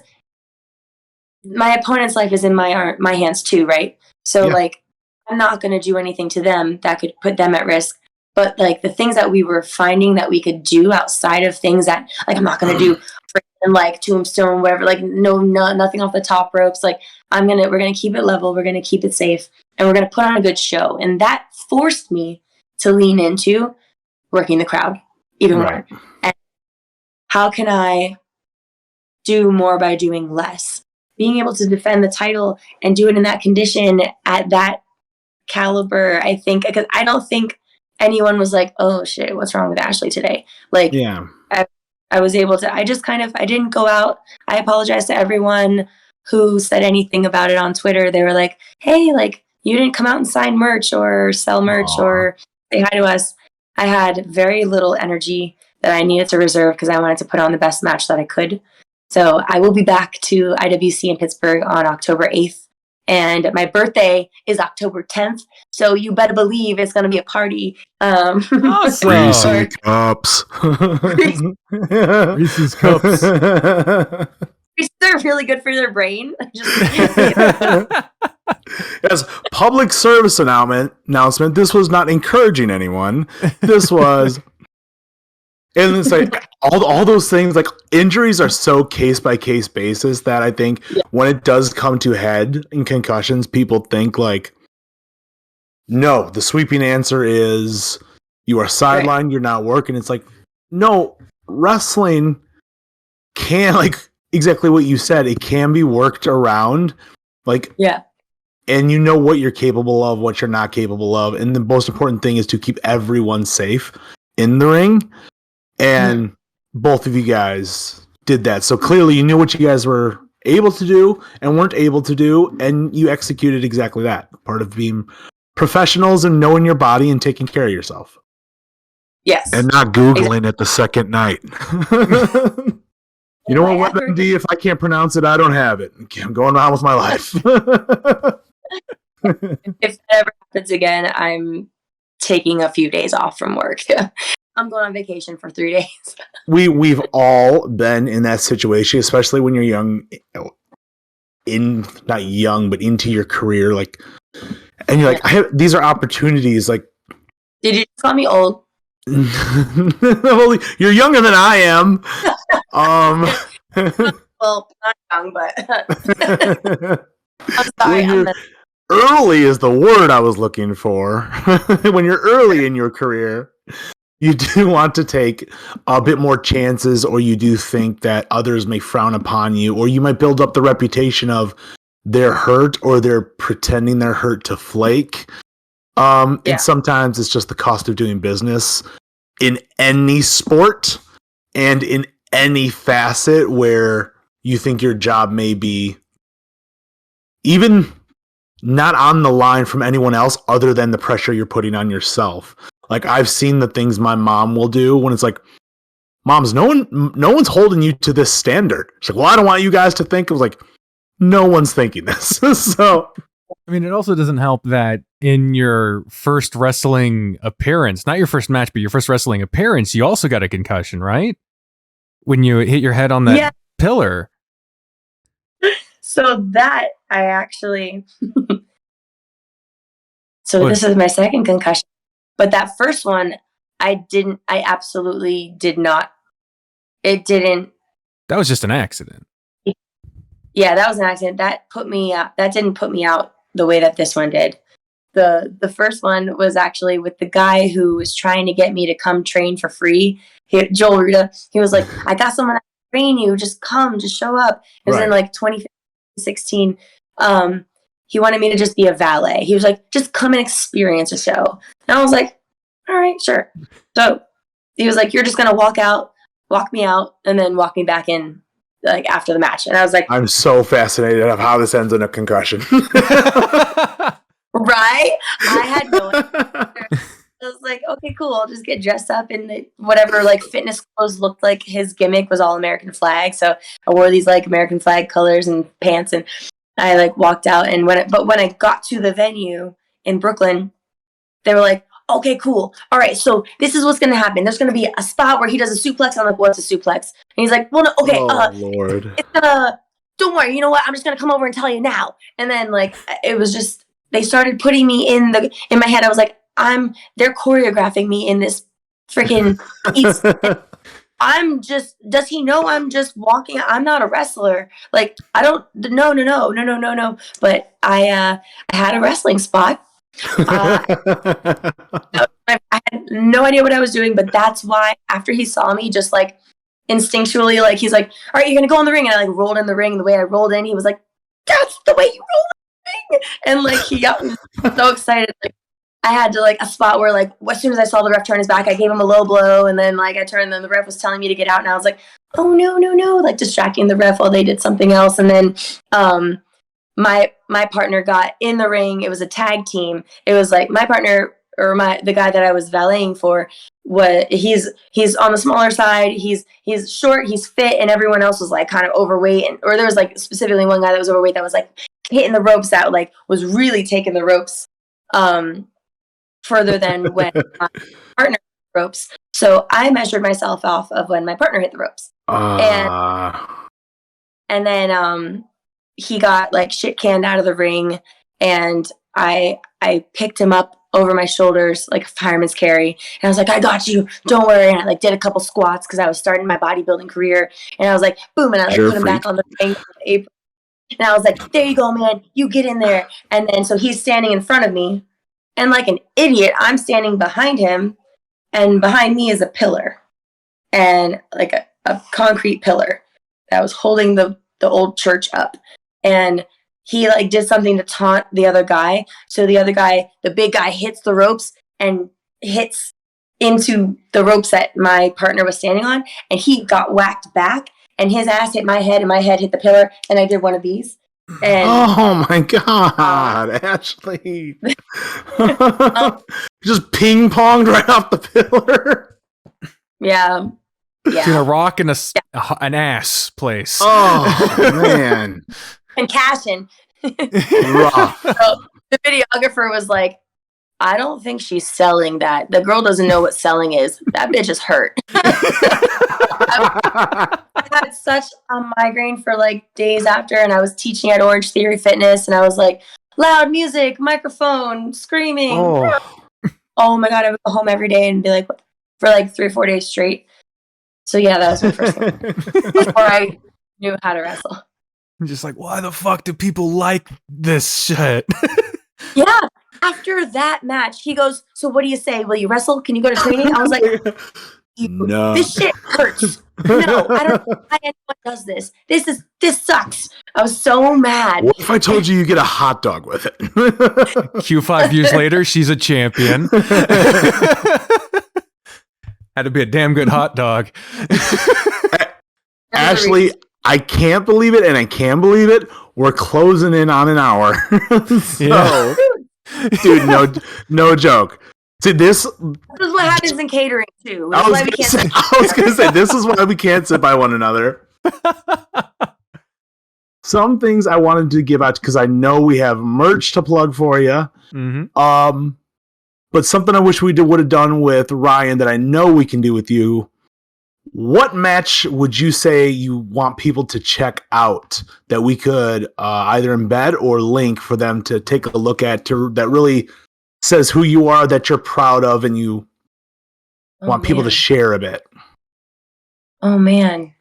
my opponent's life is in my hands too, right? So like, I'm not going to do anything to them that could put them at risk. But like the things that we were finding that we could do outside of things that, like, I'm not going to do freaking like tombstone, whatever, like nothing off the top ropes. Like we're going to keep it level. We're going to keep it safe, and we're going to put on a good show. And that forced me to lean into working the crowd even more. And how can I do more by doing less? Being able to defend the title and do it in that condition at that caliber, I think, because I don't think anyone was like, oh shit, what's wrong with Ashley today? Like, I was able to, I didn't go out. I apologize to everyone who said anything about it on Twitter. They were like, hey, like, you didn't come out and sign merch or sell merch or say hi to us. I had very little energy that I needed to reserve because I wanted to put on the best match that I could. So I will be back to IWC in Pittsburgh on October 8th. And my birthday is October 10th. So you better believe it's going to be a party. Awesome. Reese's Cups. Reese's Cups. They're really good for their brain. As public service announcement, this was not encouraging anyone. This was... And it's like all those things, like injuries are so case by case basis that I think when it does come to head in concussions, people think like, no, the sweeping answer is you are sidelined, you're not working. It's like, no, wrestling can, like exactly what you said, it can be worked around. Like, and you know what you're capable of, what you're not capable of. And the most important thing is to keep everyone safe in the ring. And both of you guys did that. So clearly you knew what you guys were able to do and weren't able to do, and you executed exactly that. Part of being professionals and knowing your body and taking care of yourself. Yes. And not Googling it the second night. You know what, WebMD, if I can't pronounce it, I don't have it. I'm going on with my life. If that ever happens again, I'm taking a few days off from work. I'm going on vacation for 3 days. We've all been in that situation, especially when you're young, not young, but into your career, like, and you're like, these are opportunities. Like, did you call me old? Well, you're younger than I am. Well, not young, but I'm sorry. Early is the word I was looking for. When you're early in your career, you do want to take a bit more chances, or you do think that others may frown upon you, or you might build up the reputation of they're hurt or they're pretending they're hurt to flake. And sometimes it's just the cost of doing business in any sport and in any facet where you think your job may be even not on the line from anyone else other than the pressure you're putting on yourself. Like, I've seen the things my mom will do when it's like, Moms, no one's holding you to this standard. She's like, well, I don't want you guys to think. I was like, no one's thinking this. So, I mean, it also doesn't help that in your first wrestling appearance, not your first match, but your first wrestling appearance, you also got a concussion, right? When you hit your head on that pillar. So that I actually, this is my second concussion, but that first one, I absolutely did not. It didn't. That was just an accident. Yeah, that was an accident. That didn't put me out the way that this one did. The first one was actually with the guy who was trying to get me to come train for free. Joel Rita, he was like, I got someone that can train you. Just come, just show up. It was in like 2016. He wanted me to just be a valet. He was like, just come and experience a show. And I was like, all right, sure. So he was like, you're just going to walk me out, and then walk me back in like after the match. And I was like, I'm so fascinated of how this ends in a concussion. Right? I had no idea. I was like, okay, cool. I'll just get dressed up in whatever like fitness clothes looked like. His gimmick was all American flag. So I wore these like American flag colors and pants, and I like walked out. And when I got to the venue in Brooklyn, they were like, okay, cool. All right, so this is what's going to happen. There's going to be a spot where he does a suplex. I'm like, what's a suplex? And he's like, well, no, okay. Lord. Don't worry. You know what? I'm just going to come over and tell you now. And then like, it was just, they started putting me in my head. I was like, they're choreographing me in this freaking does he know I'm just walking? I'm not a wrestler. Like, I don't, no. But I had a wrestling spot. I had no idea what I was doing, but that's why after he saw me, just like instinctually, like he's like, all right, you're gonna go in the ring. And I like rolled in the ring. The way I rolled in, he was like, that's the way you roll in the ring. And like he got me so excited. Like, I had to like a spot where like as soon as I saw the ref turn his back, I gave him a low blow, and then like I turned, and the ref was telling me to get out, and I was like, oh no, like distracting the ref while they did something else. And then my partner got in the ring. It was a tag team. It was like my partner, or the guy that I was valeting for, he's on the smaller side. He's short, he's fit, and everyone else was like kind of overweight, or there was like specifically one guy that was overweight that was like hitting the ropes out, like was really taking the ropes further than when my partner hit the ropes. So I measured myself off of when my partner hit the ropes. And then he got like shit canned out of the ring, and I picked him up over my shoulders like a fireman's carry, and I was like, I got you, don't worry. And I like did a couple squats because I was starting my bodybuilding carear, and I was like, boom, and I like put him back on the ring with the apron, and I was like, there you go, man, you get in there. And then so he's standing in front of me, and like an idiot, I'm standing behind him, and behind me is a pillar, and like a concrete pillar that was holding the old church up. And he like did something to taunt the other guy. So the other guy, the big guy, hits the ropes and hits into the ropes that my partner was standing on. And he got whacked back, and his ass hit my head, and my head hit the pillar. And I did one of these. And, oh my God, Ashley. Just ping ponged right off the pillar. Yeah. Between a rock and an ass place. Oh, man. Concussion. Rough. So the videographer was like, I don't think she's selling that. The girl doesn't know what selling is. That bitch is hurt. I had such a migraine for like days after, and I was teaching at Orange Theory Fitness, and I was like, loud music, microphone, screaming. Oh my God, I would go home every day and be like, for like 3 or 4 days straight. So yeah, that was my first thing before I knew how to wrestle. I'm just like, why the fuck do people like this shit? Yeah. After that match, he goes, so what do you say? Will you wrestle? Can you go to training? I was like, No. this shit hurts. No, I don't know why anyone does this. This sucks. I was so mad. What if I told you get a hot dog with it? Q 5 years later, she's a champion. Had to be a damn good hot dog. Ashley, I can't believe it, and I can believe it. We're closing in on an hour. So, dude, no joke. See, this is what happens in catering too. I was going to say, this is why we can't sit by one another. Some things I wanted to give out because I know we have merch to plug for you. Mm-hmm. But something I wish we would have done with Ryan that I know we can do with you. What match would you say you want people to check out that we could either embed or link for them to take a look at that really says who you are, that you're proud of, and you want people to share a bit? Oh, man.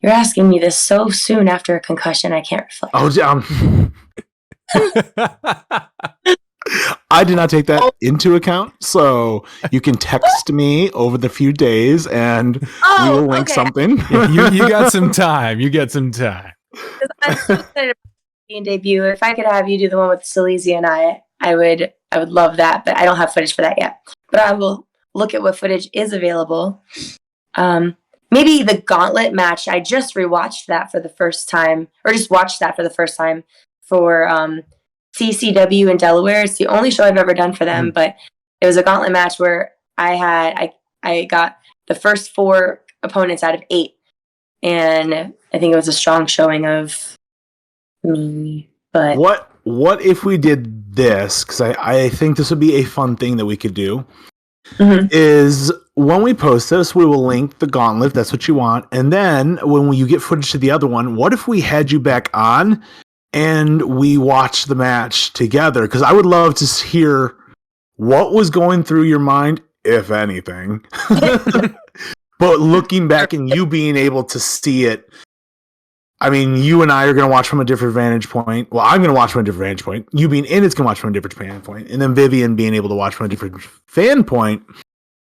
You're asking me this so soon after a concussion. I can't reflect. Oh, I did not take that into account, so you can text me over the few days, and we will link something. You got some time. You get some time. I'm so excited about the debut. If I could have you do the one with Silesia and I would love that, but I don't have footage for that yet. But I will look at what footage is available. Maybe the gauntlet match. I just rewatched that for the first time, or just watched that for the first time for CCW in Delaware. It's the only show I've ever done for them, but it was a gauntlet match where I got the first 4 opponents out of 8, and I think it was a strong showing of me. But what if we did this? Because I think this would be a fun thing that we could do. Is when we post this, we will link the gauntlet if that's what you want, and then when you get footage to the other one, what if we had you back on and we watch the match together? Because I would love to hear what was going through your mind, if anything. But looking back and you being able to see it, I mean, you and I are going to watch from a different vantage point. Well, I'm going to watch from a different vantage point. You being in it's going to watch from a different vantage point. And then Vivian being able to watch from a different fan point.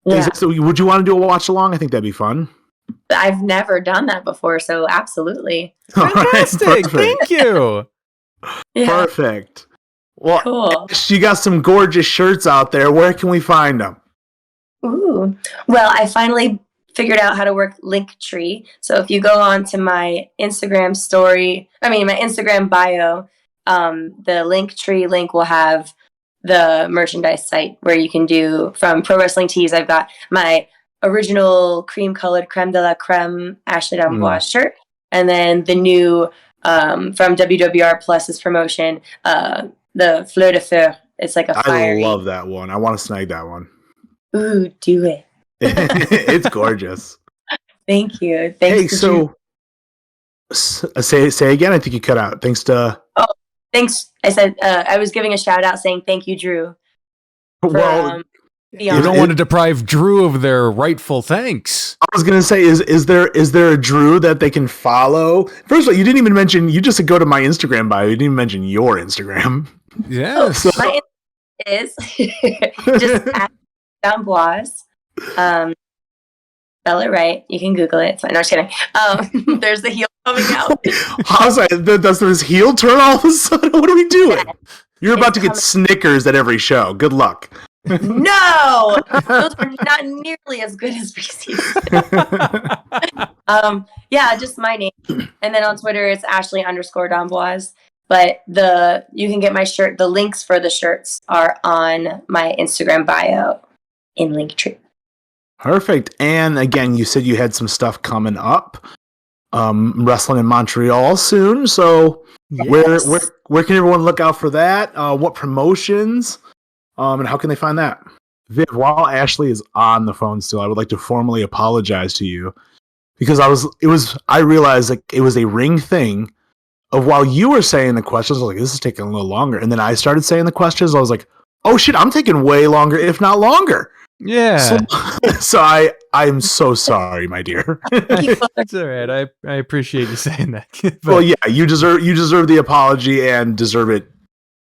yeah. So would you want to do a watch along? I think that'd be fun. I've never done that before, so absolutely. Fantastic. All right, Thank you. Yeah. Perfect. Well, Cool. you got some gorgeous shirts out there. Where can we find them? Ooh. Well, I finally figured out how to work Linktree. So if you go on to my Instagram my Instagram bio, the Linktree link will have the merchandise site where you can do from Pro Wrestling Tees. I've got my original cream colored Crème de la Crème Ashley D'Amboise shirt, and then the new from WWR Plus's promotion, the Fleur de Feu. It's like a fiery. I love that one. I want to snag that one. Ooh, do it. It's gorgeous. Thank you. Hey, so say again. I think you cut out. Thanks to. Oh, thanks. I said I was giving a shout out saying thank you, Drew. Well, you don't want to deprive Drew of their rightful thanks. I was gonna say, is there a Drew that they can follow? First of all, you didn't even mention. You just said go to my Instagram bio. You didn't even mention your Instagram. Yeah. So, My Instagram is just at D'Amboise. Spell it right. You can Google it. So, no, I'm just kidding. There's the heel coming out. How's that? Does this heel turn all of a sudden? What are we doing? You're about to get Snickers at every show. Good luck. No, those are not nearly as good as Reese's. Yeah, just my name, and then on Twitter it's Ashley_D'Amboise. But you can get my shirt. The links for the shirts are on my Instagram bio in Linktree. Perfect. And again, you said you had some stuff coming up. wrestling in Montreal soon. So Yes. where can everyone look out for that? What promotions? And how can they find that? Viv, while Ashley is on the phone still, I would like to formally apologize to you because I realized like it was a ring thing of while you were saying the questions, I was like, this is taking a little longer. And then I started saying the questions, I was like, oh shit, I'm taking way longer, if not longer. Yeah. So I'm so sorry, my dear. That's all right. I appreciate you saying that. But, Well, yeah, you deserve the apology and deserve it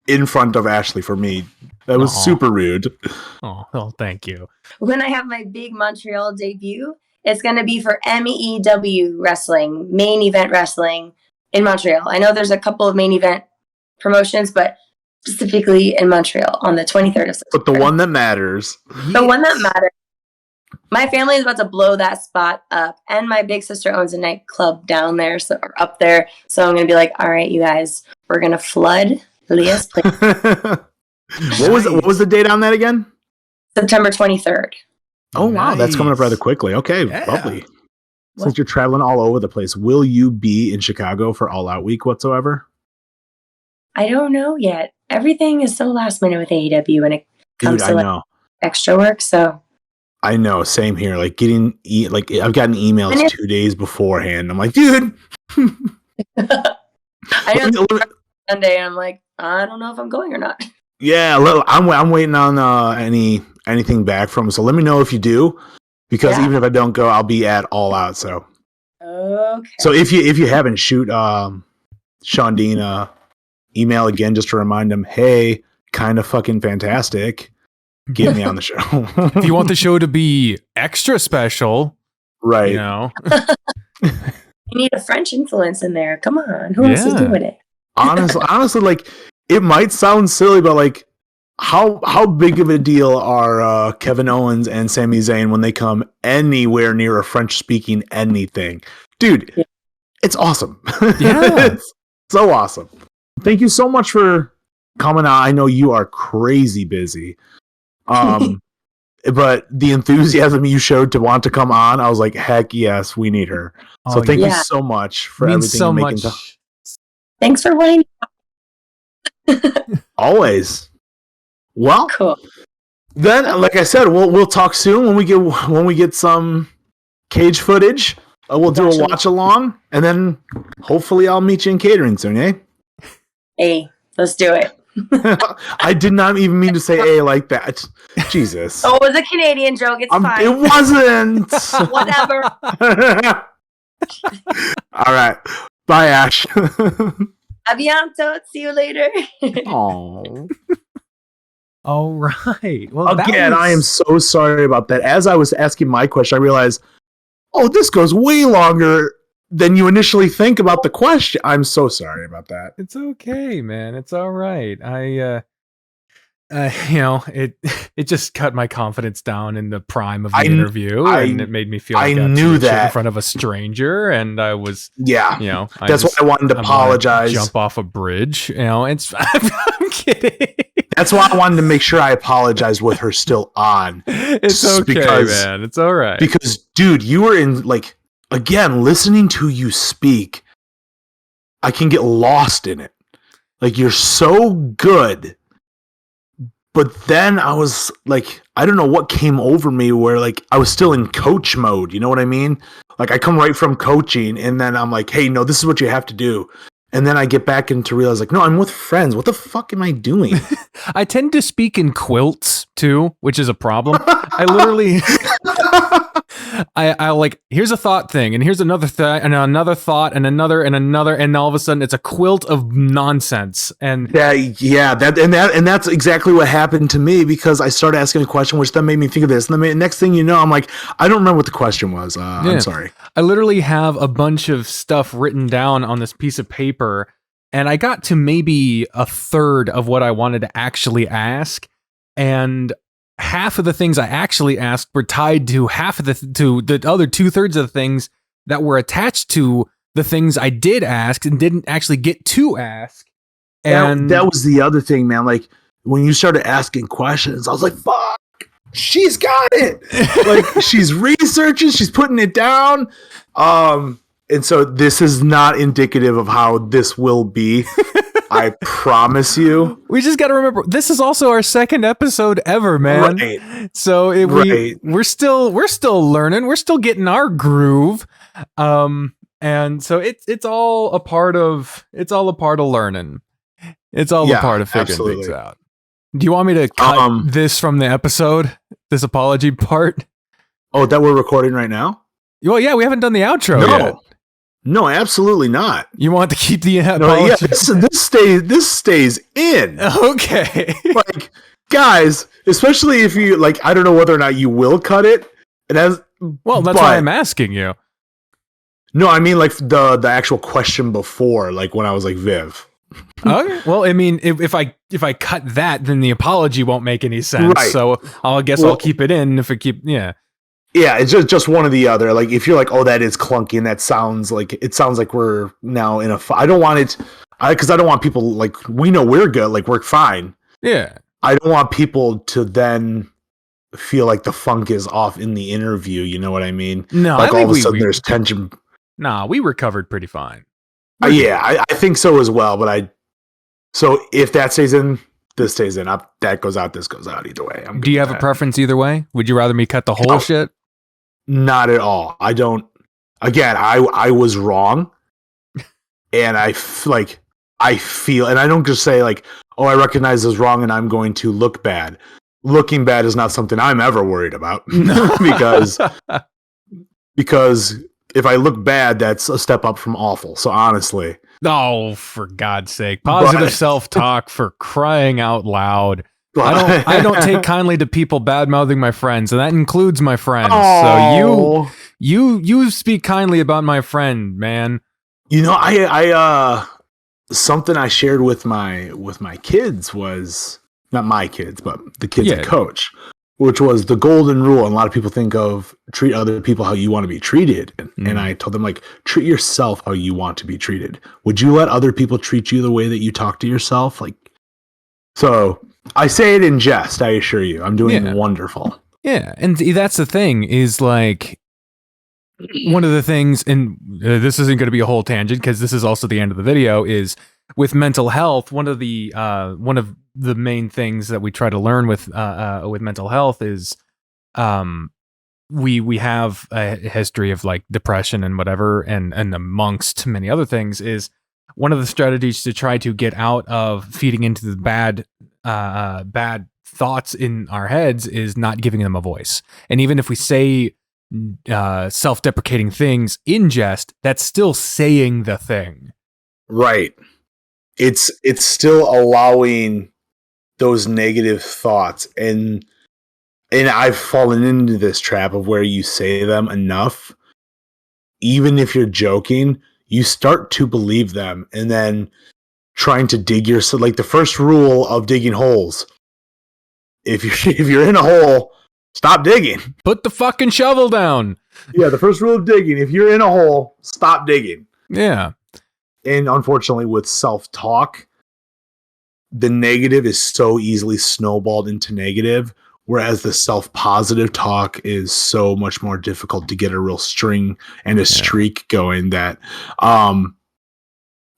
in front of Ashley for me. That was super rude. Oh, well, thank you. When I have my big Montreal debut, it's going to be for MEEW wrestling, main event wrestling in Montreal. I know there's a couple of main event promotions, but specifically in Montreal on the 23rd of September. But the one that matters. The one that matters. My family is about to blow that spot up, and my big sister owns a nightclub down there, or up there. So I'm going to be like, all right, you guys, we're going to flood Leah's place. What was the date on that again? September 23rd. Oh, wow. That's coming up Nice. rather quickly. Okay, Yeah. lovely. Since you're traveling all over the place, will you be in Chicago for All Out Week whatsoever? I don't know yet. Everything is so last minute with AEW when it Dude, comes I to know. extra work. So I know. Same here. Like I've gotten emails And 2 days beforehand. I'm like, dude. I know Sunday, and I'm like, I don't know if I'm going or not. Yeah, I'm waiting on anything back from. So let me know if you do, because Yeah. even if I don't go, I'll be at All Out. So Okay. if you haven't, shoot Sean Dean email again just to remind him, hey, kind of fucking fantastic. Get me on the show. If you want the show to be extra special, right? you know, You need a French influence in there. Come on. Who else is Yeah. doing it? Honestly, like it might sound silly, but like how big of a deal are Kevin Owens and Sami Zayn when they come anywhere near a French speaking anything? Dude, Yeah. it's awesome. Yeah. It's so awesome. Thank you so much for coming out. I know you are crazy busy. But the enthusiasm you showed to want to come on, I was like, heck yes, we need her. So thank you yeah. so much for means everything so you're much. making. Thanks for wanting. Always. Well, Cool. then, like I said, we'll talk soon when we get some cage footage. We'll do a watch along, and then hopefully I'll meet you in catering soon, eh? Hey, let's do it. I did not even mean to say A like that. Jesus. Oh, it was a Canadian joke. It's fine. It wasn't. Whatever. All right. Bye, Ash. Avianto. See you later. Aww. All right. Well, Again, I am so sorry about that. As I was asking my question, I realized, oh, this goes way longer than you initially think about the question. I'm so sorry about that. It's okay, man. It's all right. You know, it just cut my confidence down in the prime of the interview, and it made me feel like I got knew to shit that in front of a stranger, and I was, Yeah. you know, That's why I wanted to apologize. Jump off a bridge, you know. It's I'm kidding. That's why I wanted to make sure I apologized with her still on. It's okay, man. It's all right. Because, dude, you were in, like, again, listening to you speak, I can get lost in it. Like, you're so good. But then I was like, I don't know what came over me where, like, I was still in coach mode. You know what I mean? Like, I come right from coaching, and then I'm like, hey, no, this is what you have to do. And then I get back into realize, like, no, I'm with friends. What the fuck am I doing? I tend to speak in quilts too, which is a problem. I literally, I like, here's a thought thing, and here's another thought, and another thought, and another, and all of a sudden it's a quilt of nonsense. And that's exactly what happened to me, because I started asking a question, which then made me think of this. And the next thing you know, I'm like, I don't remember what the question was. I'm sorry. I literally have a bunch of stuff written down on this piece of paper, and I got to maybe a third of what I wanted to actually ask, and half of the things I actually asked were tied to the other 2/3 of the things that were attached to the things I did ask and didn't actually get to ask. And that was the other thing, man. Like, when you started asking questions, I was like, fuck, she's got it. Like, she's researching, she's putting it down. And so this is not indicative of how this will be. I promise you. We just got to remember, this is also our second episode ever, man. Right. So we're still learning. We're still getting our groove. And so it's all a part of learning. It's all a part of figuring things out. Do you want me to cut this from the episode? This apology part? Oh, that we're recording right now? Well, yeah, we haven't done the outro yet. No, absolutely not. You want to keep the apology? No, yeah, this stays in. Okay. Like, guys, especially if you like, I don't know whether or not you will cut it. That's why I'm asking you. No, I mean like the actual question before, like when I was like Viv. Okay. Well, I mean, if I cut that, then the apology won't make any sense. Right. So I'll keep it in. If it Yeah, it's just one or the other. Like if you're like, oh, that is clunky, and that sounds like we're now in a. I don't want it, because I don't want people like we know we're good, like we're fine. Yeah. I don't want people to then feel like the funk is off in the interview. You know what I mean? No, like all of a sudden there's tension. Nah, we recovered pretty fine. I think so as well. But so if that stays in, this stays in. That goes out. This goes out. Either way. Do you have a preference either way? Would you rather me cut the whole shit? Not at all. I don't. Again, I was wrong, and I feel, and I don't just say like, oh, I recognize this wrong, and I'm going to look bad. Looking bad is not something I'm ever worried about because if I look bad, that's a step up from awful. So honestly, oh, for God's sake, positive self-talk, for crying out loud. I don't take kindly to people bad-mouthing my friends, and that includes my friends. Oh. So you speak kindly about my friend, man. You know, I something I shared with my kids was not my kids, but the kids I coach, which was the golden rule. And a lot of people think of treat other people how you want to be treated. And I told them, like, treat yourself how you want to be treated. Would you let other people treat you the way that you talk to yourself? Like, so I say it in jest, I assure you. I'm doing wonderful. Yeah. And that's the thing is like one of the things, and this isn't going to be a whole tangent because this is also the end of the video, is with mental health. One of the main things that we try to learn with mental health is we have a history of like depression and whatever, and amongst many other things, is one of the strategies to try to get out of feeding into the bad thoughts in our heads is not giving them a voice. And even if we say self-deprecating things in jest, that's still saying the thing. Right. It's still allowing those negative thoughts, and I've fallen into this trap of where you say them enough, even if you're joking, you start to believe them, and then trying to dig yourself. Like the first rule of digging holes: if you're in a hole, stop digging. Put the fucking shovel down. Yeah, the first rule of digging: if you're in a hole, stop digging. Yeah. And unfortunately, with self-talk, the negative is so easily snowballed into negative, whereas the self-positive talk is so much more difficult to get a real string and a streak going. That,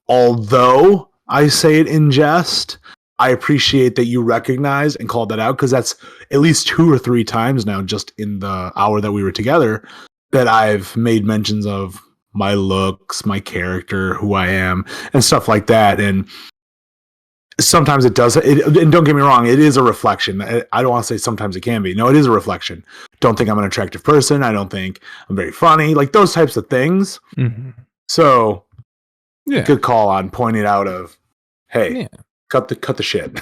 although I say it in jest, I appreciate that you recognize and called that out, because that's at least 2 or 3 times now, just in the hour that we were together, that I've made mentions of my looks, my character, who I am, and stuff like that. And sometimes it does. And don't get me wrong, it is a reflection. I don't want to say sometimes it can be. No, it is a reflection. Don't think I'm an attractive person. I don't think I'm very funny. Like those types of things. Mm-hmm. So, good call on pointing out of, hey, cut the shit.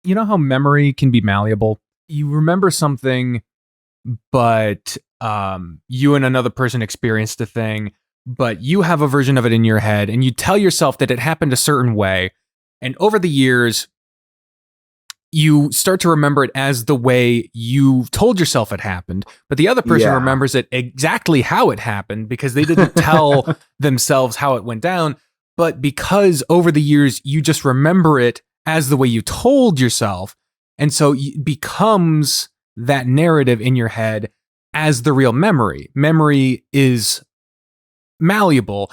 You know how memory can be malleable? You remember something, but you and another person experienced a thing, but you have a version of it in your head, and you tell yourself that it happened a certain way. And over the years, you start to remember it as the way you told yourself it happened, but the other person remembers it exactly how it happened because they didn't tell themselves how it went down. But because over the years, you just remember it as the way you told yourself. And so it becomes that narrative in your head as the real memory. Memory is malleable.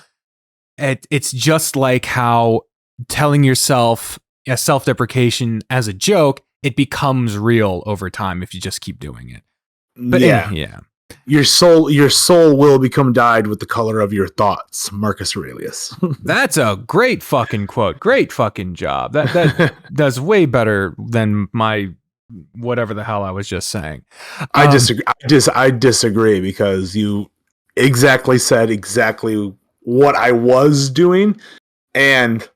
It's just like how telling yourself a self-deprecation as a joke, it becomes real over time if you just keep doing it. But yeah. Your soul will become dyed with the color of your thoughts, Marcus Aurelius. That's a great fucking quote. Great fucking job. That does way better than my whatever the hell I was just saying. I disagree. I disagree because you exactly said exactly what I was doing, and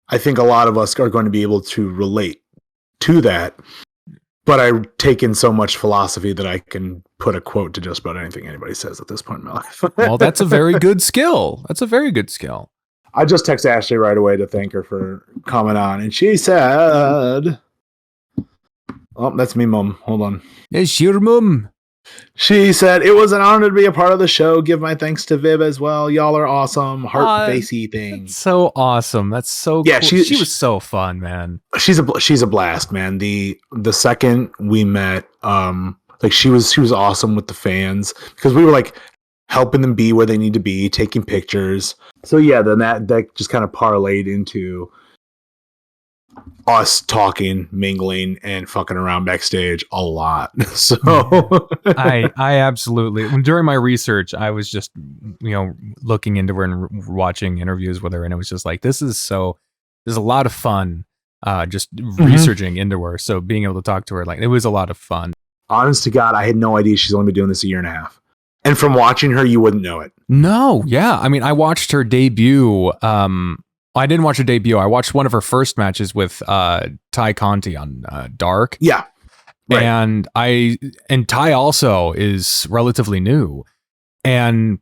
I think a lot of us are going to be able to relate to that. But I take in so much philosophy that I can put a quote to just about anything anybody says at this point in my life. Well, that's a very good skill. That's a very good skill. I just text Ashley right away to thank her for coming on, and she said, "Oh, that's me, Mom. Hold on. It's your mum." She said, "It was an honor to be a part of the show. Give my thanks to Viv as well. Y'all are awesome. Heart facey thing. That's so awesome. That's so cool. She was so fun, man. She's a blast, man. The second we met, like she was awesome with the fans because we were like helping them be where they need to be, taking pictures. So yeah, then that just kind of parlayed into us talking, mingling, and fucking around backstage a lot. So I absolutely, during my research, I was just, looking into her and watching interviews with her, and it was just like, there's a lot of fun just researching into her. So being able to talk to her, like, it was a lot of fun. Honest to God, I had no idea she's only been doing this a year and a half. And from watching her, you wouldn't know it. No, yeah. I mean, I watched her debut. I didn't watch her debut. I watched one of her first matches with Ty Conti on Dark. Yeah. Right. And Ty also is relatively new. And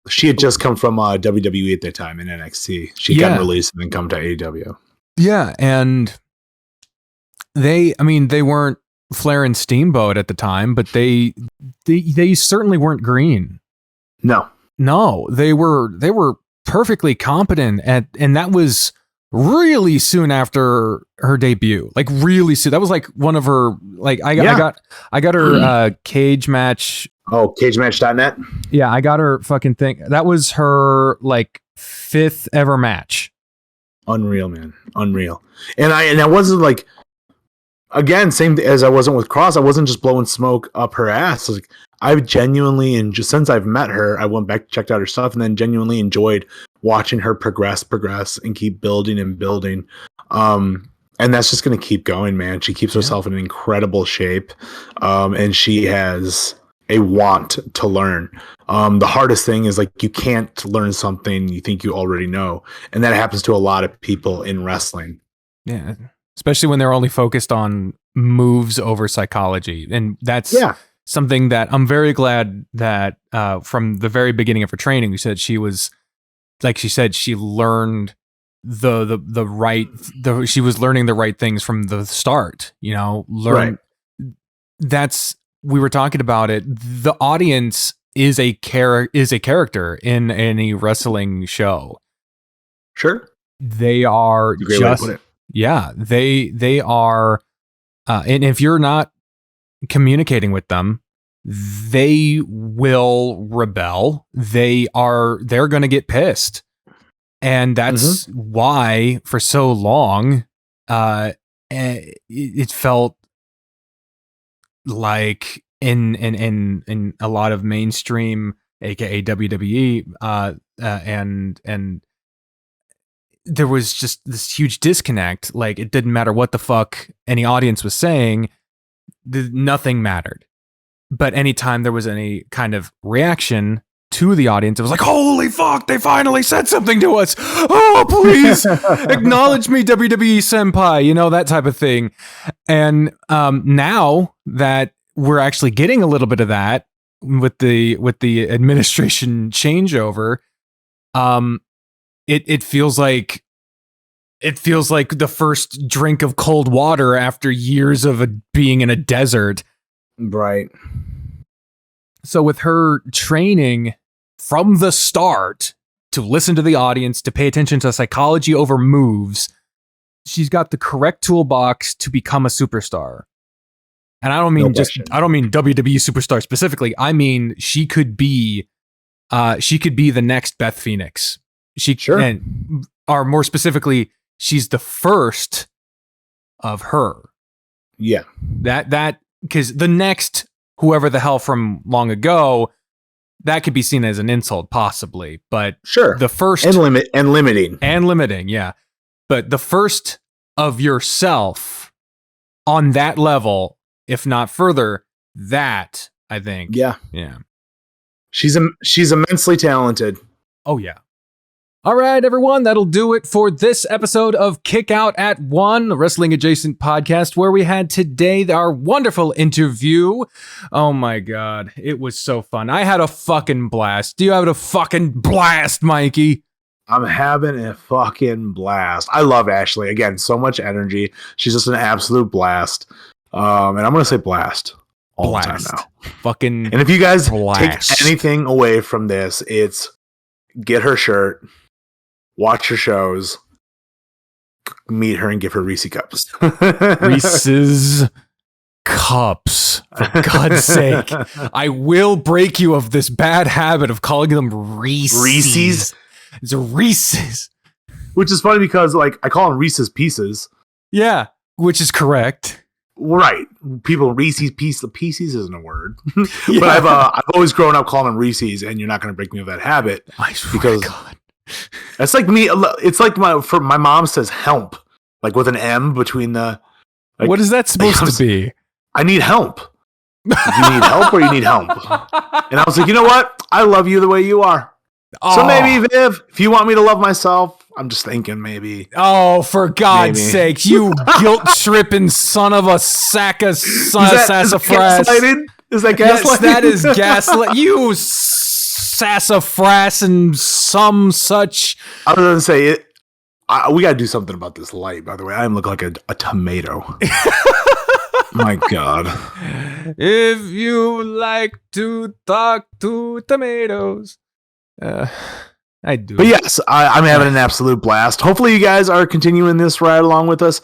she had just come from WWE at that time in NXT. She got released and then come to AEW. Yeah, and they weren't Flair and Steamboat at the time, but they certainly weren't green. No, they were perfectly competent and that was really soon after her debut. Like really soon. That was like one of her I got her cage match. Oh, cagematch.net? Yeah, I got her fucking thing. That was her like 5th ever match. Unreal, man. Unreal. And I wasn't like, again, same as I wasn't with Cross. I wasn't just blowing smoke up her ass. Like, I've genuinely, and just since I've met her, I went back, checked out her stuff, and then genuinely enjoyed watching her progress, and keep building and building. And that's just going to keep going, man. She keeps herself in incredible shape, and she has a want to learn. The hardest thing is like you can't learn something you think you already know, and that happens to a lot of people in wrestling. Yeah, especially when they're only focused on moves over psychology, and that's something that I'm very glad that from the very beginning of her training, she said she was, like she said, she learned she was learning the right things from the start. We were talking about it. The audience is a character in any wrestling show. Sure, they are just they are, and if you're not communicating with them, they will rebel. They're going to get pissed, and that's why for so long, it felt like in a lot of mainstream, aka WWE, and there was just this huge disconnect. Like, it didn't matter what the fuck any audience was saying, nothing mattered. But anytime there was any kind of reaction to the audience, it was like, holy fuck, they finally said something to us. Oh, please acknowledge me, WWE senpai, that type of thing. And now that we're actually getting a little bit of that with the administration changeover, it feels like the first drink of cold water after years of being in a desert. Right. So with her training from the start to listen to the audience, to pay attention to psychology over moves, she's got the correct toolbox to become a superstar. And I don't mean WWE superstar specifically. I mean, she could be she could be the next Beth Phoenix. Sure. Or more specifically, she's the first of her. Yeah. That because the next whoever the hell from long ago, that could be seen as an insult, possibly. But sure, the first and limiting, yeah. But the first of yourself on that level, if not further, that I think, yeah. She's immensely talented. Oh yeah. All right, everyone, that'll do it for this episode of Kick Out at 1, a wrestling adjacent podcast where we had today our wonderful interview. Oh my God, it was so fun. I had a fucking blast. Do you have a fucking blast, Mikey? I'm having a fucking blast. I love Ashley. Again, so much energy. She's just an absolute blast. And I'm going to say blast all the time now. Fucking And if you guys blast. Take anything away from this, it's get her shirt, watch her shows, meet her, and give her Reese cups. Reese's cups, for God's sake. I will break you of this bad habit of calling them Reese's. Reese's? It's a Reese's. Which is funny because, like, I call them Reese's Pieces. Yeah, which is correct. Right. People, Reese's Pieces. Pieces isn't a word. Yeah. But I've always grown up calling them Reese's, and you're not going to break me of that habit. I swear because to God. It's like me. It's like my mom says help, like with an M between the. Like, what is that supposed to be? I need help. You need help or you need help? And I was like, you know what? I love you the way you are. Oh. So maybe, Viv, if you want me to love myself, I'm just thinking maybe. Oh, for God's Maybe. sake, you guilt-tripping son of a sack of sassafras. Is that gaslighting? Yes, that is gaslight. You sassafras and some such. I was going to say it. We got to do something about this light, by the way. I look like a tomato. My God. If you like to talk to tomatoes. I do. But yes, I'm having an absolute blast. Hopefully you guys are continuing this ride along with us.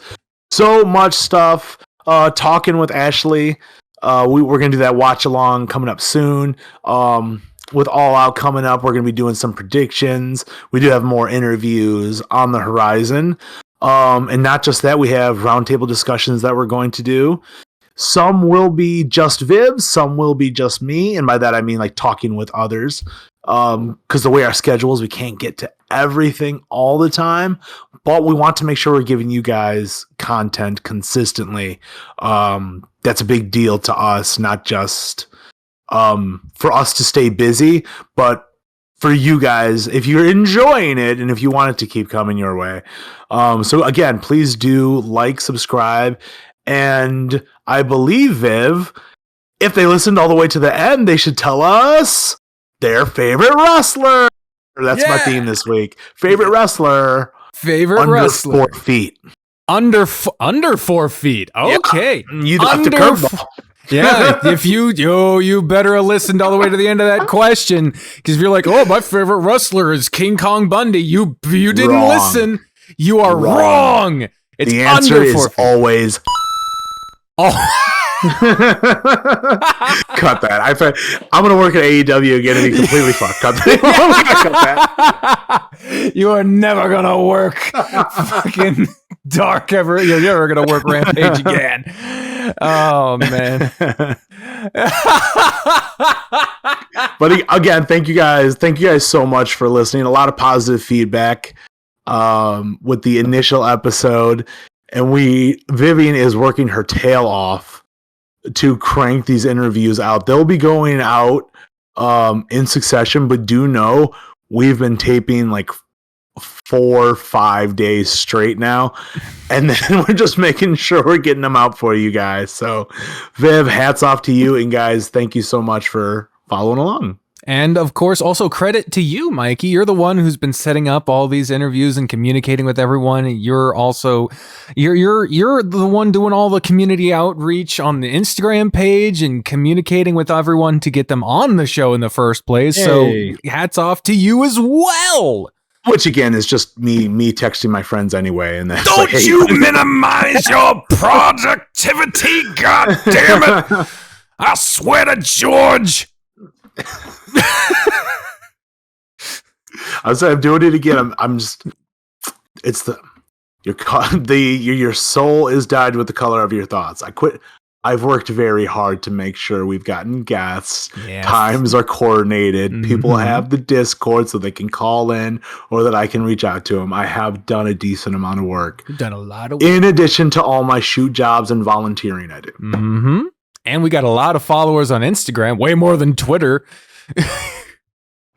So much stuff. Talking with Ashley. We're going to do that watch along coming up soon. With All Out coming up, we're going to be doing some predictions. We do have more interviews on the horizon. And not just that, we have roundtable discussions that we're going to do. Some will be just Viv, some will be just me. And by that, I mean like talking with others. Because the way our schedule is, we can't get to everything all the time. But we want to make sure we're giving you guys content consistently. That's a big deal to us, not just for us to stay busy, but for you guys, if you're enjoying it and if you want it to keep coming your way. So again, please do like, subscribe, and I believe, Viv, if they listened all the way to the end, they should tell us their favorite wrestler. That's my theme this week. Favorite wrestler. Favorite under wrestler. 4 feet. Under 4 feet. Okay. Yeah. You left a curveball. Yeah, if you better have listened all the way to the end of that question, because if you're like, oh, my favorite wrestler is King Kong Bundy, you didn't Wrong. listen. You are wrong. It's the answer under is 4 feet. always. Oh. Cut that. I'm gonna work at AEW again and be completely fucked. Cut that. You are never gonna work fucking dark ever. You're never gonna work Rampage again. Oh man. But again, thank you guys. Thank you guys so much for listening. A lot of positive feedback with the initial episode, and Vivian is working her tail off to crank these interviews out. They'll be going out in succession, but do know we've been taping like 4 or 5 days straight now, and then we're just making sure we're getting them out for you guys. So Viv, hats off to you, and guys, thank you so much for following along. And of course, also credit to you, Mikey. You're the one who's been setting up all these interviews and communicating with everyone. You're the one doing all the community outreach on the Instagram page and communicating with everyone to get them on the show in the first place. Hey. So hats off to you as well. Which again is just me texting my friends anyway, and then Don't you minimize your productivity, God damn it! I swear to George. I'm saying I'm doing it again. I'm just. It's your soul is dyed with the color of your thoughts. I quit. I've worked very hard to make sure we've gotten guests. Yes. Times are coordinated. Mhm. People have the Discord so they can call in or that I can reach out to them. I have done a decent amount of work. We've done a lot of work. In addition to all my shoot jobs and volunteering I do. Mm-hmm. And we got a lot of followers on Instagram, way more than Twitter.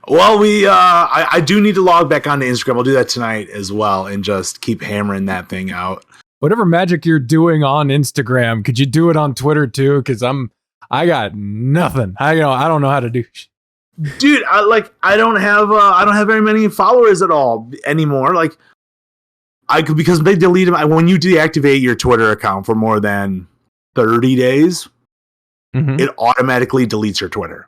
Well, I do need to log back onto Instagram. I'll do that tonight as well and just keep hammering that thing out. Whatever magic you're doing on Instagram, could you do it on Twitter too? Because I got nothing. I don't know how to do. Dude, I don't have very many followers at all anymore. Like because they delete them. When you deactivate your Twitter account for more than 30 days, it automatically deletes your Twitter.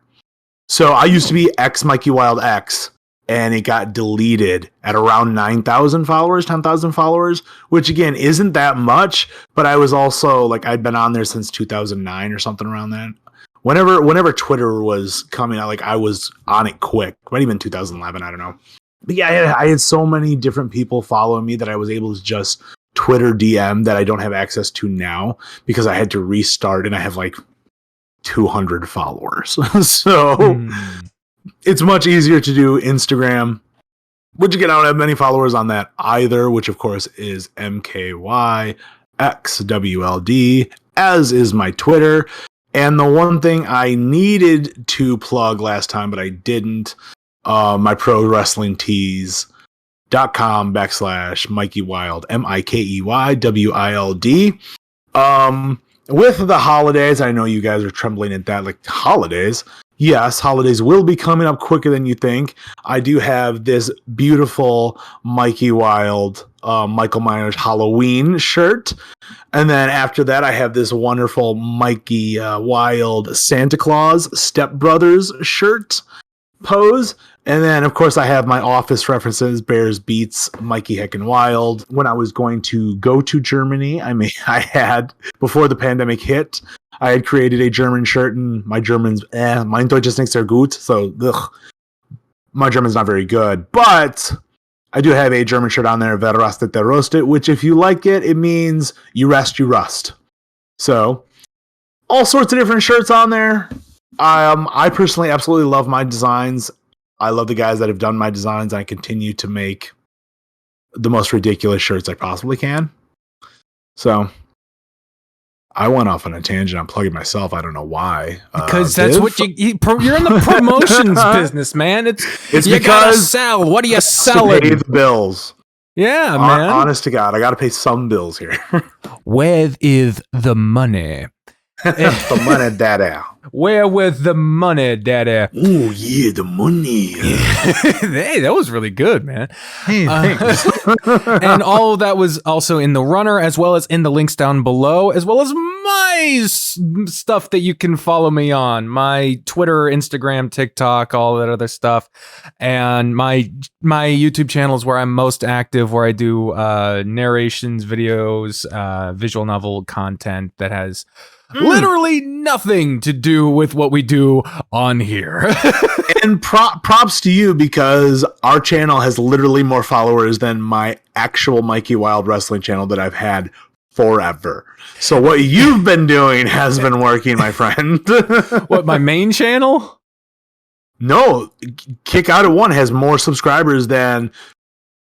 So I used to be X Mikey Wild X, and it got deleted at around 9,000 followers, 10,000 followers, which again isn't that much. But I was also like I'd been on there since 2009 or something around that. Whenever Twitter was coming out, like I was on it quick. Might even 2011, I don't know. But yeah, I had so many different people following me that I was able to just Twitter DM that I don't have access to now because I had to restart, and I have like 200 followers. So it's much easier to do Instagram, which again, I don't have many followers on that either, which of course is MKYXWLD, as is my Twitter. And the one thing I needed to plug last time, but I didn't, my pro wrestling tees.com/Mikey Wild, MIKEYWILD. With the holidays, I know you guys are trembling at that, like holidays. Yes, holidays will be coming up quicker than you think. I do have this beautiful Mikey Wild, Michael Myers Halloween shirt. And then after that, I have this wonderful Mikey Wild Santa Claus Step Brothers shirt pose. And then, of course, I have my office references, Bears Beats, Mikey Heckin' Wild. When I was going to go to Germany, I had, before the pandemic hit, I had created a German shirt, and my German's, mein Deutsch ist nicht sehr gut, so, my German's not very good. But I do have a German shirt on there, Wer rastet, der rostet, which if you like it, it means you rest, you rust. So, all sorts of different shirts on there. I personally absolutely love my designs. I love the guys that have done my designs. I continue to make the most ridiculous shirts I possibly can. So I went off on a tangent. I'm plugging myself. I don't know why. Because that's what you're in the promotions business, man. It's you gotta because sell. What are you to selling? pay the bills. Yeah, man. Honest to God, I got to pay some bills here. Where is the money? The money, daddy. Where with the money, daddy? Oh yeah, the money. Hey, that was really good, man. Hey, thanks. And all of that was also in the runner, as well as in the links down below, as well as my stuff that you can follow me on, my Twitter, Instagram, TikTok, all that other stuff, and my YouTube channel is where I'm most active, where I do narrations, videos, visual novel content that has literally nothing to do with what we do on here. And props to you, because our channel has literally more followers than my actual Mikey Wild Wrestling channel that I've had forever. So what you've been doing has been working, my friend. What, my main channel? No, Kick Out at One has more subscribers than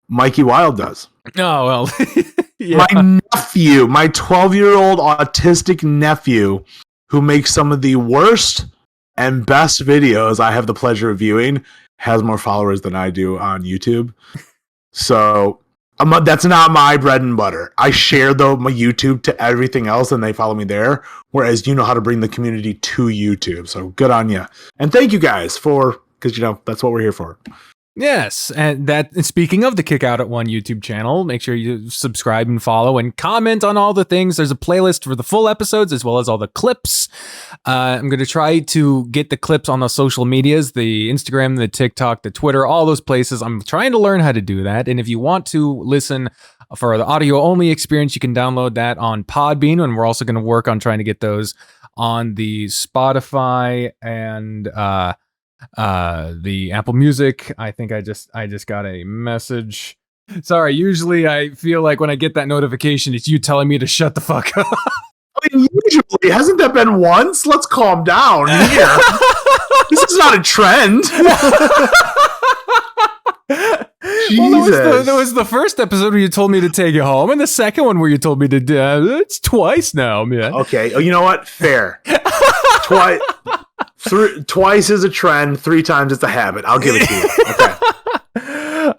Mikey Wild does. Oh, well. Yeah. My nephew, my 12-year-old autistic nephew, who makes some of the worst and best videos I have the pleasure of viewing, has more followers than I do on YouTube. So that's not my bread and butter. I share my YouTube to everything else, and they follow me there. Whereas you know how to bring the community to YouTube. So good on you. And thank you guys because that's what we're here for. Yes, and speaking of the Kick Out at One YouTube channel, make sure you subscribe and follow and comment on all the things. There's a playlist for the full episodes as well as all the clips. I'm going to try to get the clips on the social medias, the Instagram, the TikTok, the Twitter, all those places. I'm trying to learn how to do that. And if you want to listen for the audio only experience, you can download that on Podbean. And we're also going to work on trying to get those on the Spotify and The Apple Music, I think I just got a message. Sorry, usually I feel like when I get that notification, it's you telling me to shut the fuck up. I mean, usually, hasn't that been once? Let's calm down here. This is not a trend. Well, there was the first episode where you told me to take it home, and the second one where you told me to. It's twice now, man. Okay. Oh, you know what? Fair. Twice is a trend. 3 times it's a habit. I'll give it to you. Okay.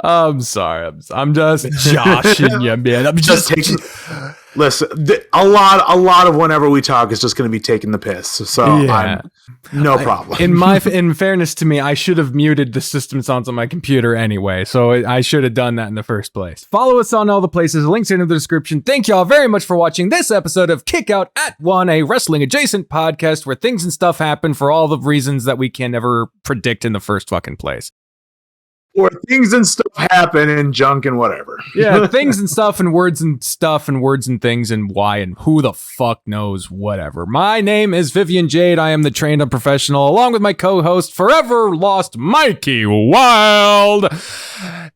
I'm sorry. I'm just joshing you, man. I'm just taking. Listen, a lot of whenever we talk is just going to be taking the piss. So yeah. No problem. In fairness to me, I should have muted the system sounds on my computer anyway. So I should have done that in the first place. Follow us on all the places. Links are in the description. Thank y'all very much for watching this episode of Kick Out at One, a wrestling adjacent podcast where things and stuff happen for all the reasons that we can never predict in the first fucking place. Or things and stuff happen and junk and whatever. Yeah, things and stuff and words and things and why and who the fuck knows whatever. My name is Vivian Jade. I am the trained unprofessional along with my co-host forever lost Mikey Wild.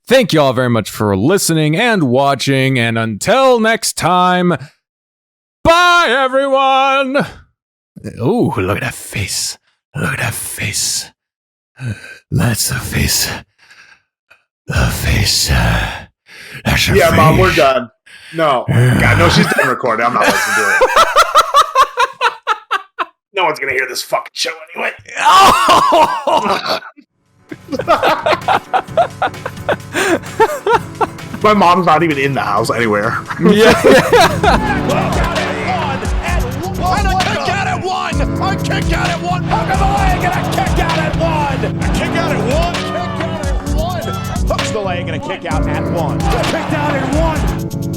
Thank you all very much for listening and watching, and until next time, bye everyone. Oh, look at that face. Look at that face. That's the face. The face. That's your face. Mom, we're done. No. God, no, she's done recording. I'm not listening to it. No one's going to hear this fucking show anyway. Oh! My mom's not even in the house anywhere. Yeah. And a kick out at 1! A kick out at 1! Hook of the leg and a kick out at 1! A kick out at 1! Kick out at 1! Hooks the leg and a kick out at 1. Kicked out at 1!